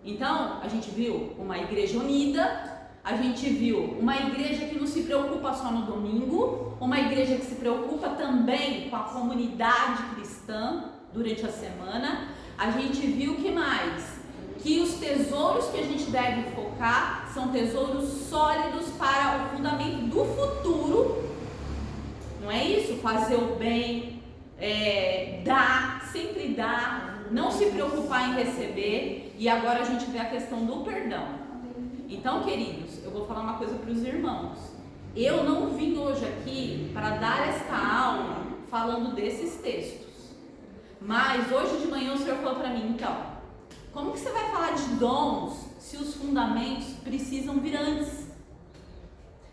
Então, a gente viu uma igreja unida, a gente viu uma igreja que não se preocupa só no domingo, uma igreja que se preocupa também com a comunidade cristã durante a semana. A gente viu que mais? Que os tesouros que a gente deve focar são tesouros sólidos para o fundamento do futuro. Não é isso? Fazer o bem, dar, sempre dar, não se preocupar em receber. E agora a gente vê a questão do perdão. Então, queridos, eu vou falar uma coisa para os irmãos. Eu não vim hoje aqui para dar esta aula falando desses textos. Mas hoje de manhã o Senhor falou para mim: então, como que você vai falar de dons se os fundamentos precisam vir antes?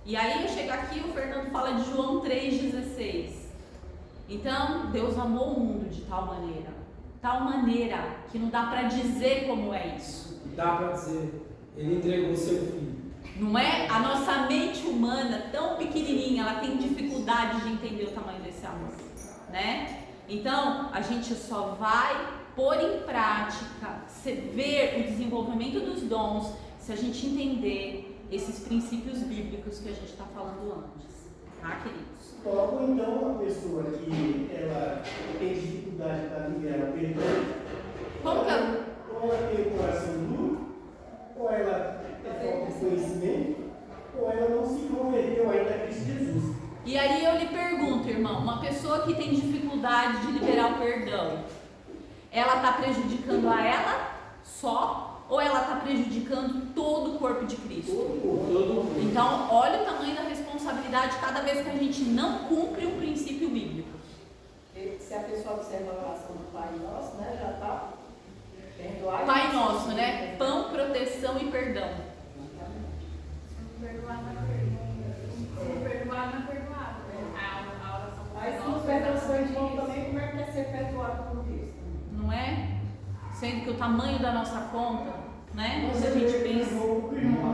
E aí eu chego aqui e o Fernando fala de João 3,16. Então, Deus amou o mundo de tal maneira que não dá para dizer como é isso. Dá para dizer, Ele entregou seu filho. Não é? A nossa mente humana, tão pequenininha, ela tem dificuldade de entender o tamanho desse amor, né? Então, a gente só vai pôr em prática, ver o desenvolvimento dos dons, se a gente entender esses princípios bíblicos que a gente está falando antes, tá, queridos? Ou então uma pessoa que ela tem dificuldade para liberar perdão, Como que ou ela tem o coração duro, ou ela tem falta de conhecimento, ou ela não se converteu ainda a Cristo Jesus. E aí eu lhe pergunto, irmão, uma pessoa que tem dificuldade de liberar o perdão, ela está prejudicando a ela só, ou ela está prejudicando todo o corpo de Cristo? Então, olha o tamanho da responsabilidade cada vez que a gente não cumpre um princípio bíblico. Se a pessoa observa a oração do Pai Nosso, né, já está perdoado. Pai Nosso, né? Pão, proteção e perdão. Se não perdoar, não é perdoado. Se perdoar, não é perdoado. A oração do Pai Mas se não Nosso perdão foi de bom também, como é que quer ser perdoado por Cristo? Não é? Sendo que o tamanho da nossa conta, né? Mas Se a gente pensa. eu creio que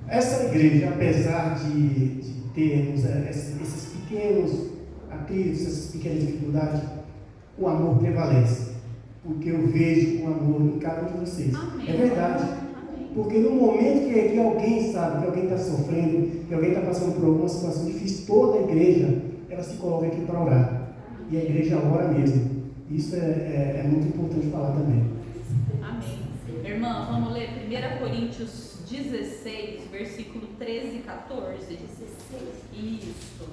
essa igreja, apesar de termos esses pequenos atritos, essas pequenas dificuldades, o amor prevalece. Porque eu vejo o amor em cada um de vocês. Amém. É verdade. Amém. Porque no momento que alguém sabe, que alguém está sofrendo, que alguém está passando por alguma situação difícil, toda a igreja, ela se coloca aqui para orar. E a igreja ora mesmo. Isso é muito importante falar também. Amém. Irmã, vamos ler 1 Coríntios 16, versículo 13 e 14. 16. Isso.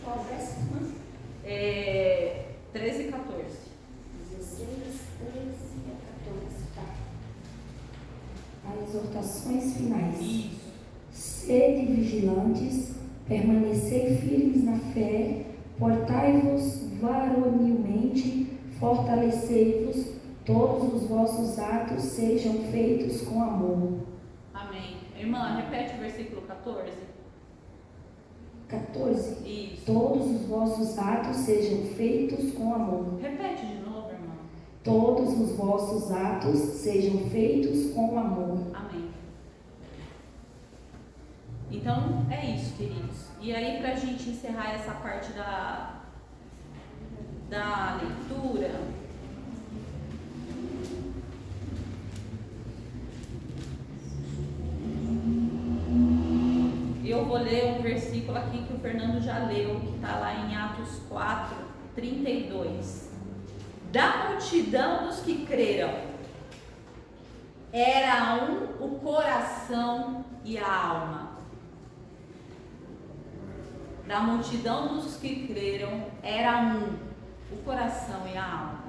Qual verso? 13 e 14. 16, 13 e 14, tá. As exortações finais. Isso. Sede vigilantes, permanecei firmes na fé, portai-vos varonilmente, fortalecei-vos, todos os vossos atos sejam feitos com amor. Amém. Irmã, repete o versículo 14. 14. Isso. Todos os vossos atos sejam feitos com amor. Repete de novo, irmã. Todos os vossos atos sejam feitos com amor. Amém. Então, é isso, queridos. E aí, para a gente encerrar essa parte da leitura, eu vou ler um versículo aqui que o Fernando já leu, que está lá em Atos 4, 32. Da multidão dos que creram, era um o coração e a alma. Da multidão dos que creram, era um o coração e a alma.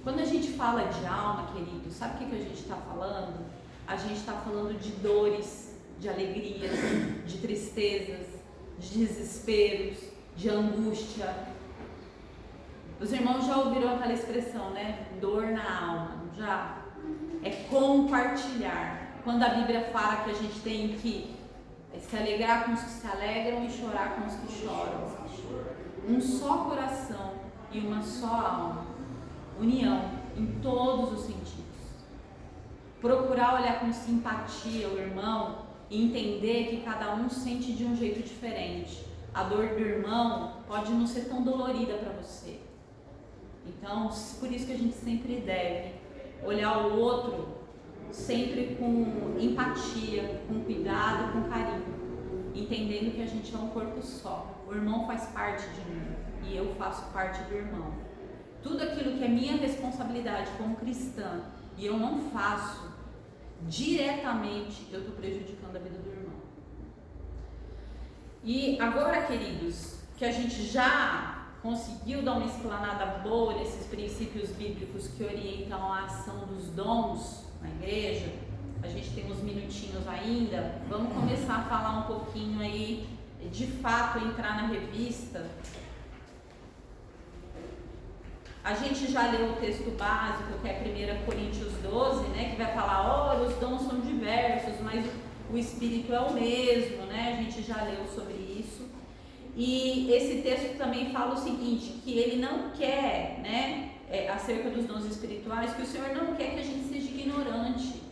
Quando a gente fala de alma, querido, sabe o que a gente está falando? A gente está falando de dores, de alegrias, de tristezas, de desesperos, de angústia. Os irmãos já ouviram aquela expressão, né? Dor na alma, já? É compartilhar. Quando a Bíblia fala que a gente tem que se alegrar com os que se alegram e chorar com os que choram. Um só coração e uma só alma. União em todos os sentidos. Procurar olhar com simpatia o irmão e entender que cada um sente de um jeito diferente. A dor do irmão pode não ser tão dolorida para você. Então, por isso que a gente sempre deve olhar o outro sempre com empatia, com cuidado, com carinho, entendendo que a gente é um corpo só. O irmão faz parte de mim e eu faço parte do irmão. Tudo aquilo que é minha responsabilidade como cristã e eu não faço diretamente, eu estou prejudicando a vida do irmão. E agora, queridos, que a gente já conseguiu dar uma explanada boa nesses princípios bíblicos que orientam a ação dos dons na igreja, a gente tem uns minutinhos ainda, vamos começar a falar um pouquinho aí, de fato entrar na revista. A gente já leu o texto básico, que é 1 Coríntios 12, né, que vai falar, olha, os dons são diversos, mas o Espírito é o mesmo, né? A gente já leu sobre isso. E esse texto também fala o seguinte, que ele não quer, né, acerca dos dons espirituais, que o Senhor não quer que a gente seja ignorante.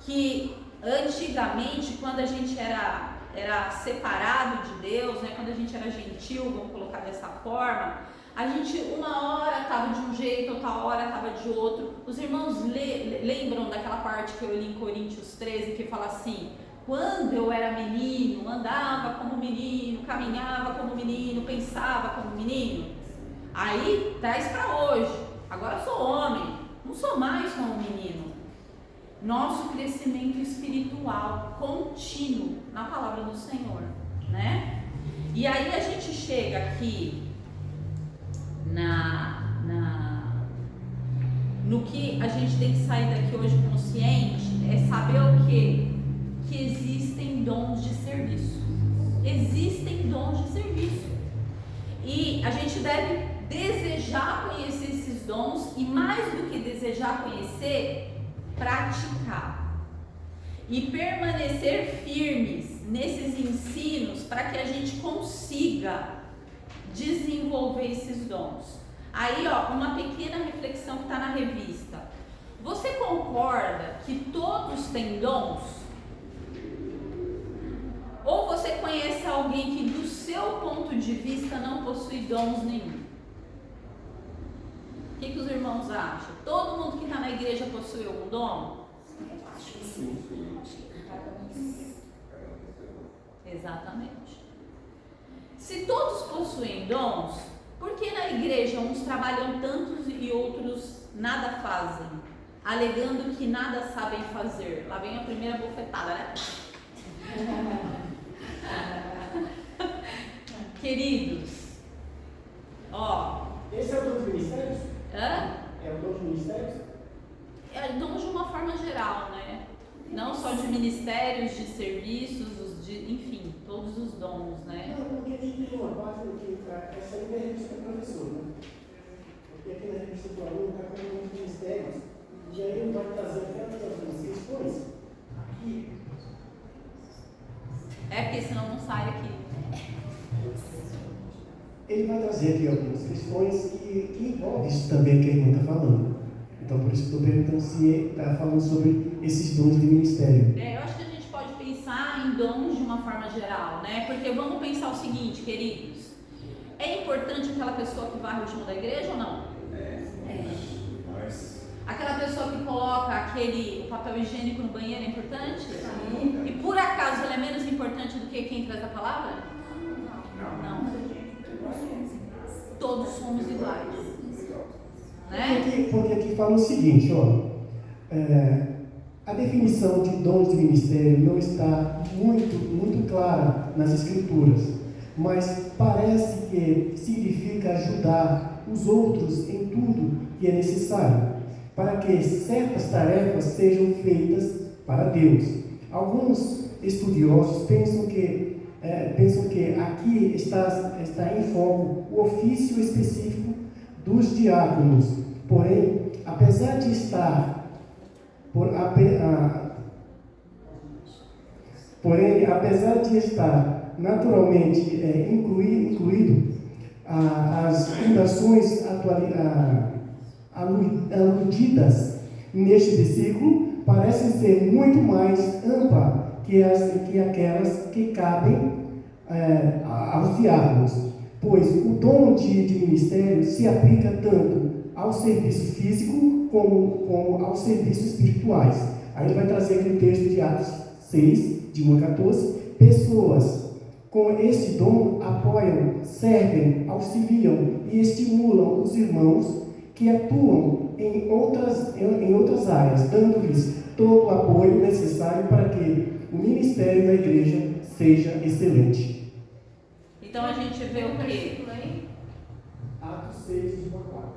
Que antigamente, quando a gente era separado de Deus, né, quando a gente era gentil, vamos colocar dessa forma, a gente uma hora estava de um jeito, outra hora estava de outro. Os irmãos lembram daquela parte que eu li em Coríntios 13, que fala assim: quando eu era menino, andava como menino, caminhava como menino, pensava como menino. Aí traz para hoje, agora eu sou homem, não sou mais como menino. Nosso crescimento espiritual contínuo na palavra do Senhor, né? E aí a gente chega aqui no que a gente tem que sair daqui hoje consciente, é saber o quê? Que existem dons de serviço. Existem dons de serviço. E a gente deve desejar conhecer esses dons e, mais do que desejar conhecer, praticar. E permanecer firmes nesses ensinos para que a gente consiga desenvolver esses dons. Aí, ó, uma pequena reflexão que está na revista. Você concorda que todos têm dons? Ou você conhece alguém que, do seu ponto de vista, não possui dons nenhum? O que os irmãos acham? Todo mundo que está na igreja possui algum dom? Acho que sim. Exatamente. Se todos possuem dons, por que na igreja uns trabalham tantos e outros nada fazem, alegando que nada sabem fazer? Lá vem a primeira bofetada, né? Queridos, ó. Esse é o dom dos ministérios? Hã? É o dom dos ministérios? É dons de uma forma geral, né? Não só de ministérios, de serviços, enfim, todos os dons, né? Não, porque aqui tem uma parte que essa aí é a revista do professor, né? Porque aqui na revista do aluno está com os ministérios, e aí ele vai trazer até algumas questões aqui. É porque senão não sai aqui. Ele vai trazer aqui algumas questões que envolvem isso também que a irmã está falando. Então, por isso que estou perguntando se está falando sobre esses dons de ministério. Eu acho que a gente pode pensar em dons de uma forma geral, né? Porque vamos pensar o seguinte, queridos. É importante aquela pessoa que varre o chão da igreja ou não? Mas Aquela pessoa que coloca o papel higiênico no banheiro é importante? Sim. E por acaso ela é menos importante do que quem traz a palavra? Não. Todos somos iguais. Né? Porque aqui fala o seguinte, ó, a definição de dons de ministério não está muito clara nas escrituras, mas parece que significa ajudar os outros em tudo que é necessário, para que certas tarefas sejam feitas para Deus. Alguns estudiosos pensam que aqui está em foco o ofício específico dos diáconos. Porém, apesar de estar naturalmente incluído, as fundações aludidas neste versículo parecem ser muito mais amplas que aquelas que cabem aos diáconos, pois o dom de ministério se aplica tanto ao serviço físico como aos serviços espirituais. Aí ele vai trazer aquele texto de Atos 6, de 1 a 14. Pessoas com esse dom apoiam, servem, auxiliam e estimulam os irmãos que atuam em outras áreas, dando-lhes todo o apoio necessário para que o ministério da igreja seja excelente. Então a gente vê o quê? Atos 6, de 1 a 4.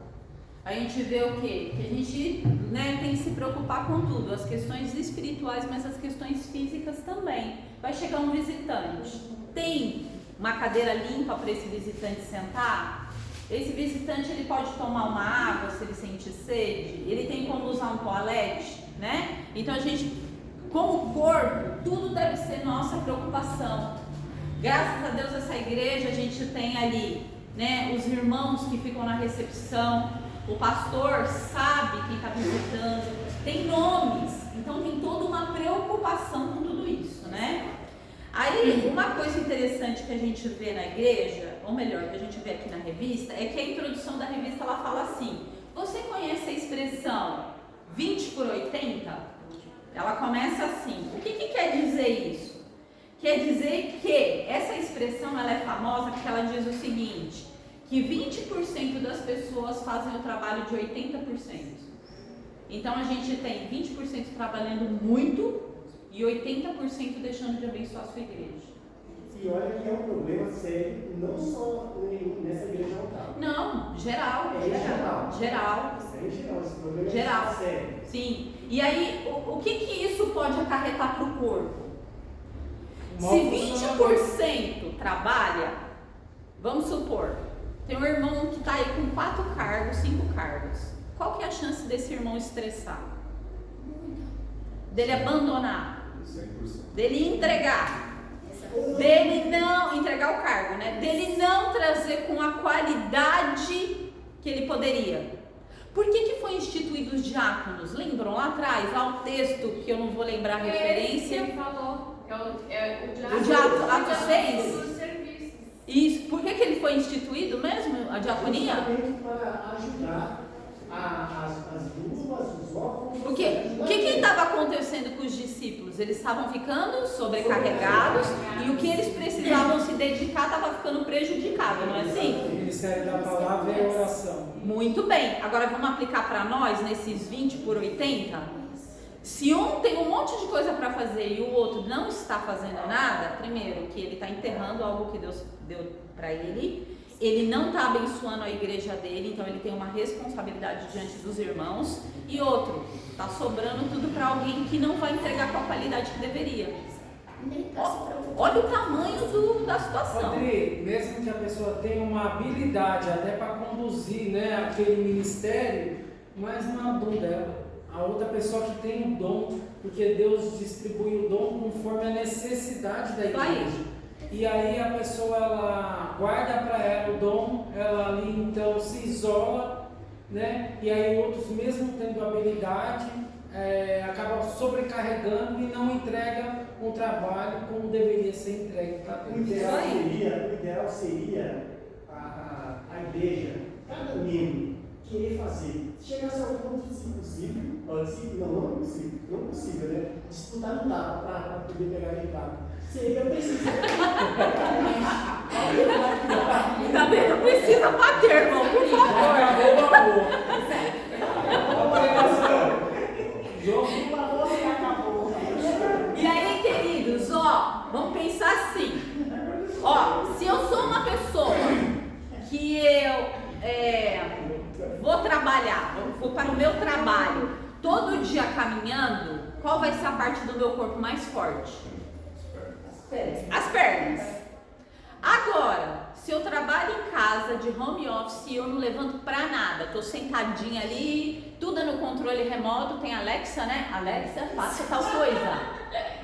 A gente vê o quê? Que a gente, né, tem que se preocupar com tudo, as questões espirituais, mas as questões físicas também. Vai chegar um visitante, tem uma cadeira limpa para esse visitante sentar? Esse visitante ele pode tomar uma água se ele sente sede? Ele tem como usar um toalete, né? Então a gente Como corpo, tudo deve ser nossa preocupação. Graças a Deus, essa igreja, a gente tem ali, né, os irmãos que ficam na recepção, o pastor sabe quem está visitando, tem nomes, então tem toda uma preocupação com tudo isso, né? Aí, uma coisa interessante que a gente vê na igreja, ou melhor, que a gente vê aqui na revista, é que a introdução da revista, ela fala assim: você conhece a expressão 20 por 80? Ela começa assim. O que quer dizer isso? Quer dizer que essa expressão, ela é famosa porque ela diz o seguinte, que 20% das pessoas fazem o trabalho de 80%. Então, a gente tem 20% trabalhando muito e 80% deixando de abençoar a sua igreja. E olha que é um problema sério, não só nessa igreja local. Não, geral. É geral. Geral. É geral, esse problema Geral. é sério. Sim. E aí, o que isso pode acarretar para o corpo? Mal Se 20% trabalha, vamos supor, tem um irmão que está aí com 4 cargos, 5 cargos. Qual que é a chance desse irmão estressar? Dele abandonar? 100%. Dele entregar? Dele não entregar o cargo, né? Dele não trazer com a qualidade que ele poderia. Por que foi instituído os diáconos? Lembram lá atrás, lá o texto que eu não vou lembrar a referência? Ele falou, O diácono, Atos 6? dos serviços. Isso. Por que ele foi instituído mesmo, a diaconia? Justamente para ajudar as viúvas, os órfãos. O que estava acontecendo com os discípulos? Eles estavam ficando sobrecarregados e o que eles precisavam se dedicar estava ficando prejudicado, não é assim? O ministério da palavra é a oração. Muito bem. Agora vamos aplicar para nós nesses 20 por 80? Se um tem um monte de coisa para fazer e o outro não está fazendo nada, primeiro que ele está enterrando algo que Deus deu para ele. Ele não está abençoando a igreja dele, então ele tem uma responsabilidade diante dos irmãos. E outro, está sobrando tudo para alguém que não vai entregar com a qualidade que deveria. Olha o tamanho da situação. Rodrigo, mesmo que a pessoa tenha uma habilidade até para conduzir, né, aquele ministério, mas não é o dom dela. A outra pessoa que tem o dom, porque Deus distribui o dom conforme a necessidade da igreja. E aí a pessoa, ela guarda para ela o dom, ela ali então se isola, né? E aí outros, mesmo tendo habilidade, acabam sobrecarregando e não entrega um trabalho como deveria ser entregue para O Deus. ideal seria a igreja, cada membro, querer fazer. Chegasse ao ponto de, se possível, não é possível, né? Disputar não dá para poder pegar de carro. Eu preciso. Também não precisa bater, irmão, por favor. E aí, queridos, vamos pensar assim. Se eu sou uma pessoa que eu vou trabalhar, vou para o meu trabalho, todo dia caminhando, qual vai ser a parte do meu corpo mais forte? As pernas. Agora, se eu trabalho em casa de home office e eu não levanto pra nada, tô sentadinha ali, tudo é no controle remoto, tem Alexa, né? Alexa, faça tal coisa.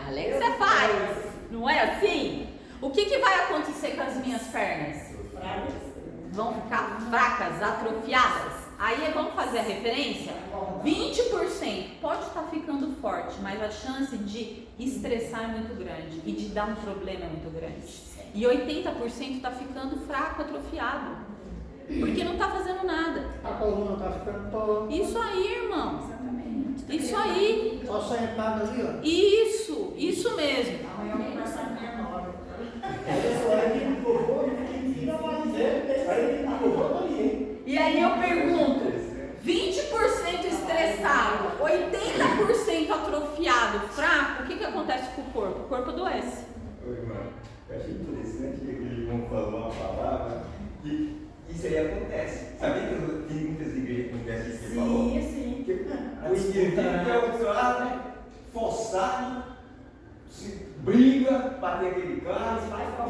Alexa faz. Não é assim? O que vai acontecer com as minhas pernas? Vão ficar fracas, atrofiadas. Aí vamos fazer a referência? 20% pode estar ficando forte, mas a chance de estressar é muito grande e de dar um problema é muito grande. E 80% está ficando fraco, atrofiado, porque não está fazendo nada. A coluna está ficando toda. Isso aí, irmão. Exatamente. Isso aí. Só sentado ali, ó. Isso mesmo. E aí eu pergunto, 20% estressado, 80% atrofiado, fraco, o que acontece com o corpo? O corpo adoece. Oi, irmão. Eu achei interessante que aquele irmão falou uma palavra que isso aí acontece. Sabia que tem muitas igrejas que acontece isso que ele falou? Sim. O indivíduo que é observado, forçado, se briga, bater aquele carro,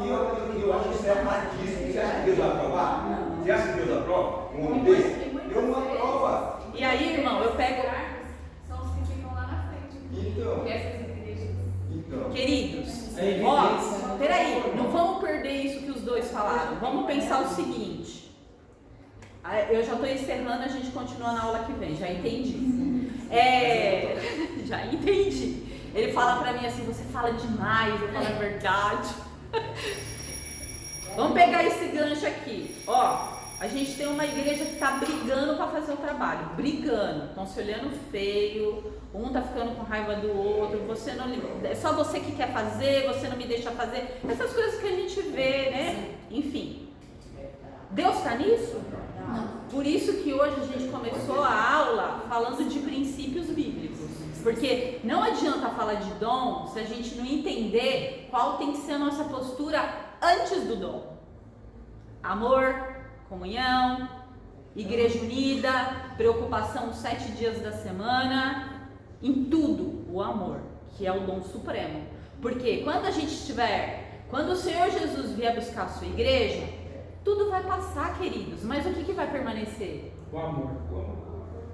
e eu acho que isso é mais disso. Você acha que Deus vai aprovar? Você acha que Deus aprova? Um homem desse? Deus não aprova. E aí, irmão, eu pego... São os que ficam lá na frente. Então. Porque essas igrejas Queridos, ó, peraí, não vamos perder isso que os dois falaram. Vamos pensar o seguinte. Eu já estou encerrando, a gente continua na aula que vem, já entendi. Já entendi. Ele fala pra mim assim, você fala demais, eu falo a verdade. Vamos pegar esse gancho aqui. Ó, a gente tem uma igreja que está brigando para fazer o trabalho. Brigando, estão se olhando feio, um tá ficando com raiva do outro, você não, é só você que quer fazer, você não me deixa fazer. Essas coisas que a gente vê, né? Enfim. Deus está nisso? Não. Por isso que hoje a gente começou a aula falando de princípios bíblicos. Porque não adianta falar de dom se a gente não entender qual tem que ser a nossa postura antes do dom. Amor, comunhão, igreja unida, preocupação 7 dias da semana, em tudo o amor, que é o dom supremo. Porque quando o Senhor Jesus vier buscar a sua igreja, tudo vai passar, queridos, mas o que vai permanecer? O amor.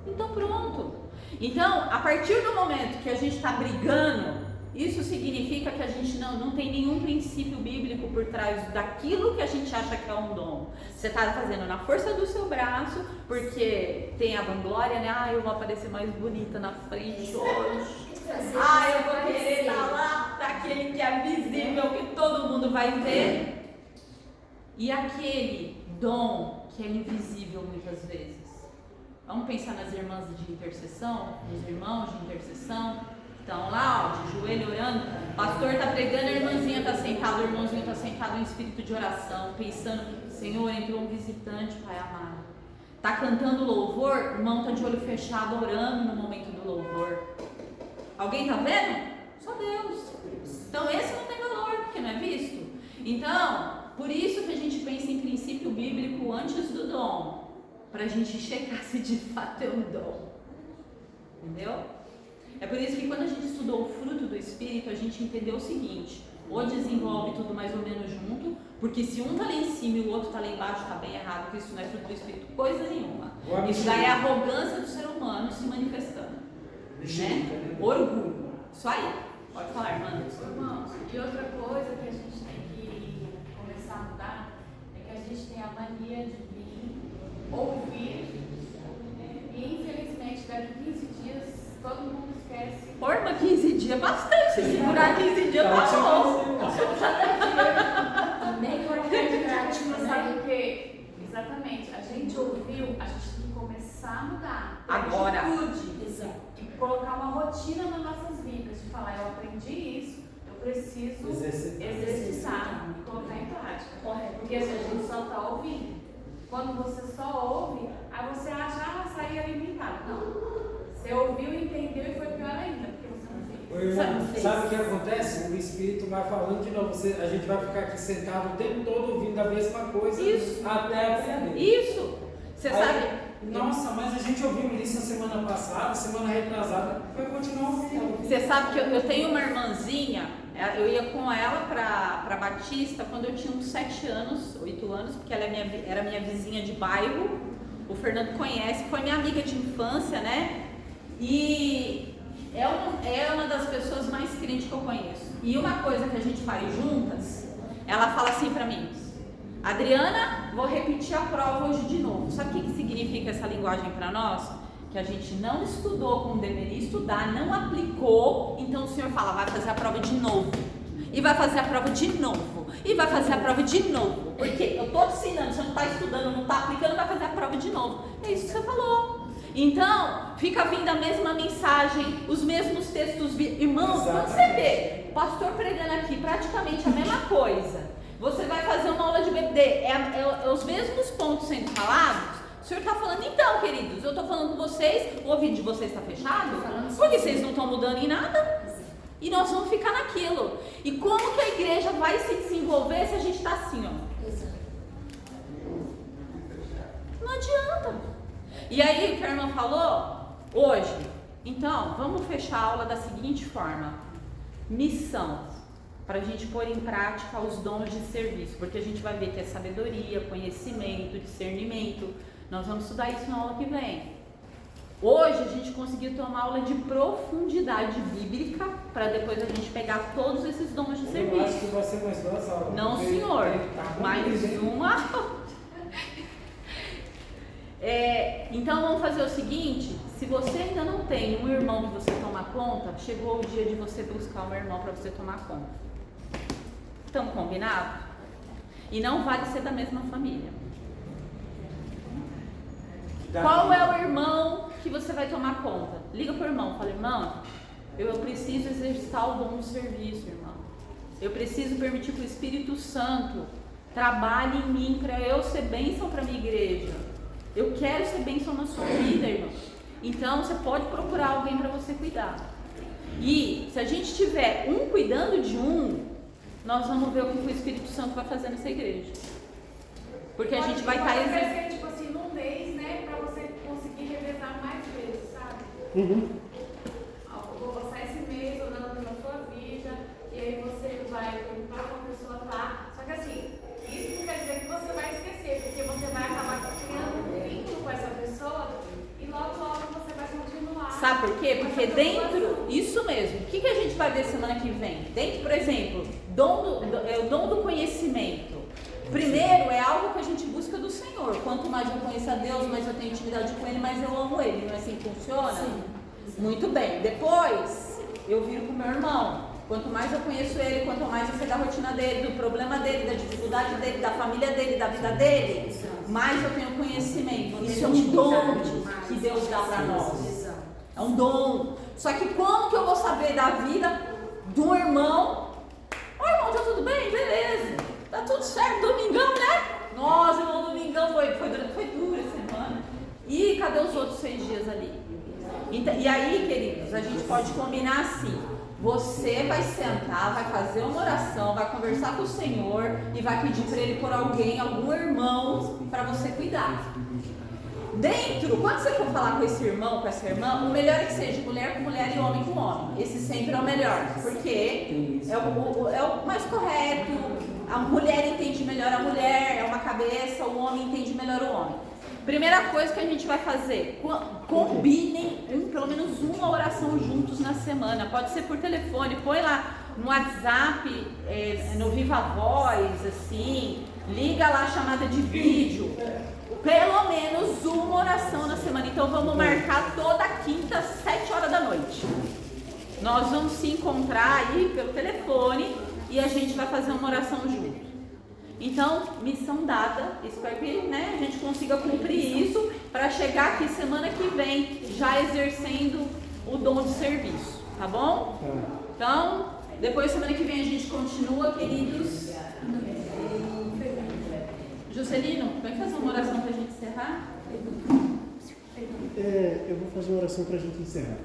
Então pronto. Então, a partir do momento que a gente está brigando, isso significa que a gente não tem nenhum princípio bíblico por trás daquilo que a gente acha que é um dom. Você está fazendo na força do seu braço, porque tem a vanglória, né? Eu vou aparecer mais bonita na frente hoje. Eu vou querer estar lá, daquele que é visível, que todo mundo vai ver. E aquele dom que é invisível muitas vezes. Vamos pensar nas irmãs de intercessão, nos irmãos de intercessão. Estão lá, de joelho orando, o pastor está pregando, a irmãzinha está sentada, o irmãozinho está sentado em espírito de oração, pensando, Senhor, entrou um visitante, Pai amado. Está cantando louvor, o irmão está de olho fechado, orando no momento do louvor. Alguém está vendo? Só Deus. Então esse não tem valor, porque não é visto. Então, por isso que a gente pensa em princípio bíblico antes do dom, para a gente checar se de fato é um dom. Entendeu? É por isso que quando a gente estudou o fruto do Espírito, a gente entendeu o seguinte: ou desenvolve tudo mais ou menos junto, porque se um está lá em cima e o outro está lá embaixo, está bem errado, porque isso não é fruto do Espírito, coisa nenhuma. Isso daí é a arrogância do ser humano se manifestando. Né? Orgulho. Isso aí. Pode falar, irmã. Irmãos, e outra coisa que a gente tem que começar a mudar é que a gente tem a mania de vir, ouvir, e infelizmente daqui 15 dias todo mundo esquece. Forma 15 dias, bastante. Se segurar 15 dias, tá bom. Também que eu acredito, sabe por quê? Exatamente. A gente ouviu, a gente tem que começar a mudar. Agora. Exato. E colocar uma rotina nas nossas vidas. De falar, eu aprendi isso, eu preciso exercitar e colocar em prática. Porque se a gente só está ouvindo, quando você só ouve, aí você acha, sair alimentado. Não. Você ouviu, entendeu e foi pior ainda, porque você não fez. Sabe o que acontece? O Espírito vai falando de novo. A gente vai ficar aqui sentado o tempo todo ouvindo a mesma coisa. Isso. Até aprender. Isso. Você sabe? Nossa, mas a gente ouviu isso na semana passada, semana retrasada. Vai continuar ouvindo. Você sabe que eu tenho uma irmãzinha, eu ia com ela para Batista quando eu tinha uns 7 anos, 8 anos, porque ela era minha vizinha de bairro. O Fernando conhece, foi minha amiga de infância, né? E é uma das pessoas mais crentes que eu conheço. E uma coisa que a gente faz juntas, ela fala assim pra mim: Adriana, vou repetir a prova hoje de novo. Sabe o que significa essa linguagem pra nós? Que a gente não estudou como deveria estudar, não aplicou. Então o Senhor fala, vai fazer a prova de novo. E vai fazer a prova de novo. E vai fazer a prova de novo. Porque eu tô te ensinando, você não tá estudando, não tá aplicando, vai fazer a prova de novo. É isso que você falou. Então, fica vindo a mesma mensagem, os mesmos textos. Irmãos, quando você vê o pastor pregando aqui praticamente a mesma coisa, você vai fazer uma aula de BD, é os mesmos pontos sendo falados. O senhor está falando, então, queridos, eu estou falando com vocês, o ouvido de vocês está fechado? Porque vocês não estão mudando em nada. E nós vamos ficar naquilo. E como que a igreja vai se desenvolver se a gente está assim, ó? Não adianta. E aí, o que a irmã falou hoje, então, vamos fechar a aula da seguinte forma: missão, para a gente pôr em prática os dons de serviço, porque a gente vai ver que é sabedoria, conhecimento, discernimento. Nós vamos estudar isso na aula que vem. Hoje a gente conseguiu ter uma aula de profundidade bíblica para depois a gente pegar todos esses dons de serviço. Eu acho que vai ser mais 2 aulas. Não, senhor. Mais uma. Então vamos fazer o seguinte: se você ainda não tem um irmão que você toma conta, chegou o dia de você buscar um irmão para você tomar conta. Estamos combinados? E não vale ser da mesma família. Qual é o irmão que você vai tomar conta? Liga para o irmão, fala: irmão, eu preciso exercitar o dom do serviço, irmão. Eu preciso permitir que o Espírito Santo trabalhe em mim para eu ser bênção para a minha igreja. Eu quero ser bênção na sua vida, irmão. Então você pode procurar alguém para você cuidar. E se a gente tiver um cuidando de um, nós vamos ver o que o Espírito Santo vai fazer nessa igreja. Porque a gente vai estar exercendo, tipo assim, num mês, né, para você conseguir revezar mais vezes, sabe? Vou passar esse mês orando na sua vida, e aí você vai perguntar para a pessoa lá. Só que assim, isso não quer dizer que você vai esquecer, porque você vai acabar criando um vínculo com essa pessoa e logo você vai continuar. Sabe por quê? Porque dentro, isso mesmo, o que a gente vai ver semana que vem? Dentro, por exemplo, o dom do conhecimento. Primeiro, é algo que a gente busca do Senhor. Quanto mais eu conheço a Deus, mais eu tenho intimidade com Ele, mais eu amo Ele. Não é assim que funciona? Sim. Muito bem. Depois, eu viro pro meu irmão. Quanto mais eu conheço ele, quanto mais eu sei da rotina dele, do problema dele, da dificuldade dele, da família dele, da vida dele, mais eu tenho conhecimento. Isso é um dom que Deus dá para nós. É um dom. Só que como que eu vou saber da vida do irmão? Oi, irmão, tá tudo bem? Beleza. Tá tudo certo. Domingão, né? Nossa, irmão, domingão foi dura a semana. E cadê os outros 6 dias ali? Então, e aí, queridos, a gente pode combinar assim. Você vai sentar, vai fazer uma oração, vai conversar com o Senhor e vai pedir para Ele por alguém, algum irmão, para você cuidar. Dentro, quando você for falar com esse irmão, com essa irmã, o melhor é que seja mulher com mulher e homem com homem. Esse sempre é o melhor, porque é o mais correto. A mulher entende melhor a mulher, é uma cabeça, o homem entende melhor o homem. Primeira coisa que a gente vai fazer, combinem pelo menos uma oração juntos na semana. Pode ser por telefone, põe lá no WhatsApp, no Viva Voz, assim, liga lá a chamada de vídeo. Pelo menos uma oração na semana. Então vamos marcar toda quinta, 7 horas da noite. Nós vamos se encontrar aí pelo telefone e a gente vai fazer uma oração junto. Então, missão dada, espero que a gente consiga cumprir isso para chegar aqui semana que vem já exercendo o dom de serviço, tá bom? Então, depois semana que vem a gente continua, queridos. Juscelino, vai fazer uma oração para a gente encerrar? Eu vou fazer uma oração para a gente encerrar.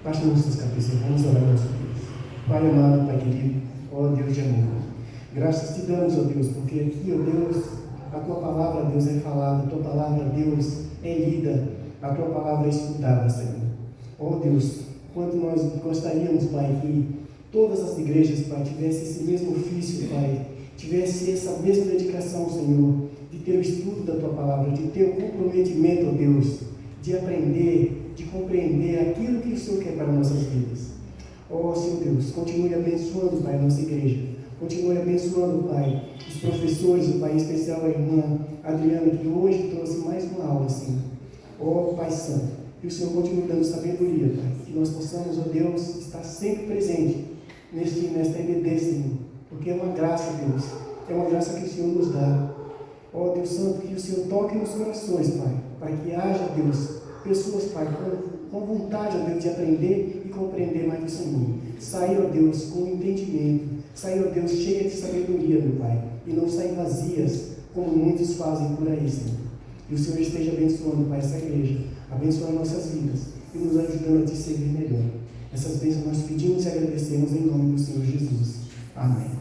Baixe nossas cabeças, vamos orar nossa Deus. Pai amado, Pai querido, ó Deus de amor, graças te damos, ó Deus, porque aqui, ó Deus, a tua palavra, Deus, é falada, a tua palavra, Deus, é lida, a tua palavra é escutada, Senhor. Ó Deus, quanto nós gostaríamos, Pai, que todas as igrejas, Pai, tivessem esse mesmo ofício, Pai, tivesse essa mesma dedicação, Senhor, de ter o estudo da tua palavra, de ter o comprometimento, ó Deus, de aprender, de compreender aquilo que o Senhor quer para nossas vidas. Ó Senhor Deus, continue abençoando, Pai, a nossa igreja. Continue abençoando, Pai, os professores, o Pai, em especial a irmã Adriana, que hoje trouxe mais uma aula, Senhor. Ó Pai Santo, que o Senhor continue dando sabedoria, Pai, que nós possamos, ó Deus, estar sempre presente nesta EBD, Senhor, porque é uma graça, Deus, é uma graça que o Senhor nos dá. Ó Deus Santo, que o Senhor toque nos corações, Pai, para que haja, Deus, pessoas, Pai, com vontade, ó Deus, de aprender e compreender mais do Senhor. Sair, ó Deus, com entendimento. Sair, ó Deus, cheia de sabedoria, meu Pai. E não sair vazias, como muitos fazem por aí, Senhor. E o Senhor esteja abençoando, Pai, essa igreja. Abençoando nossas vidas. E nos ajudando a te servir melhor. Essas bênçãos nós pedimos e agradecemos em nome do Senhor Jesus. Amém.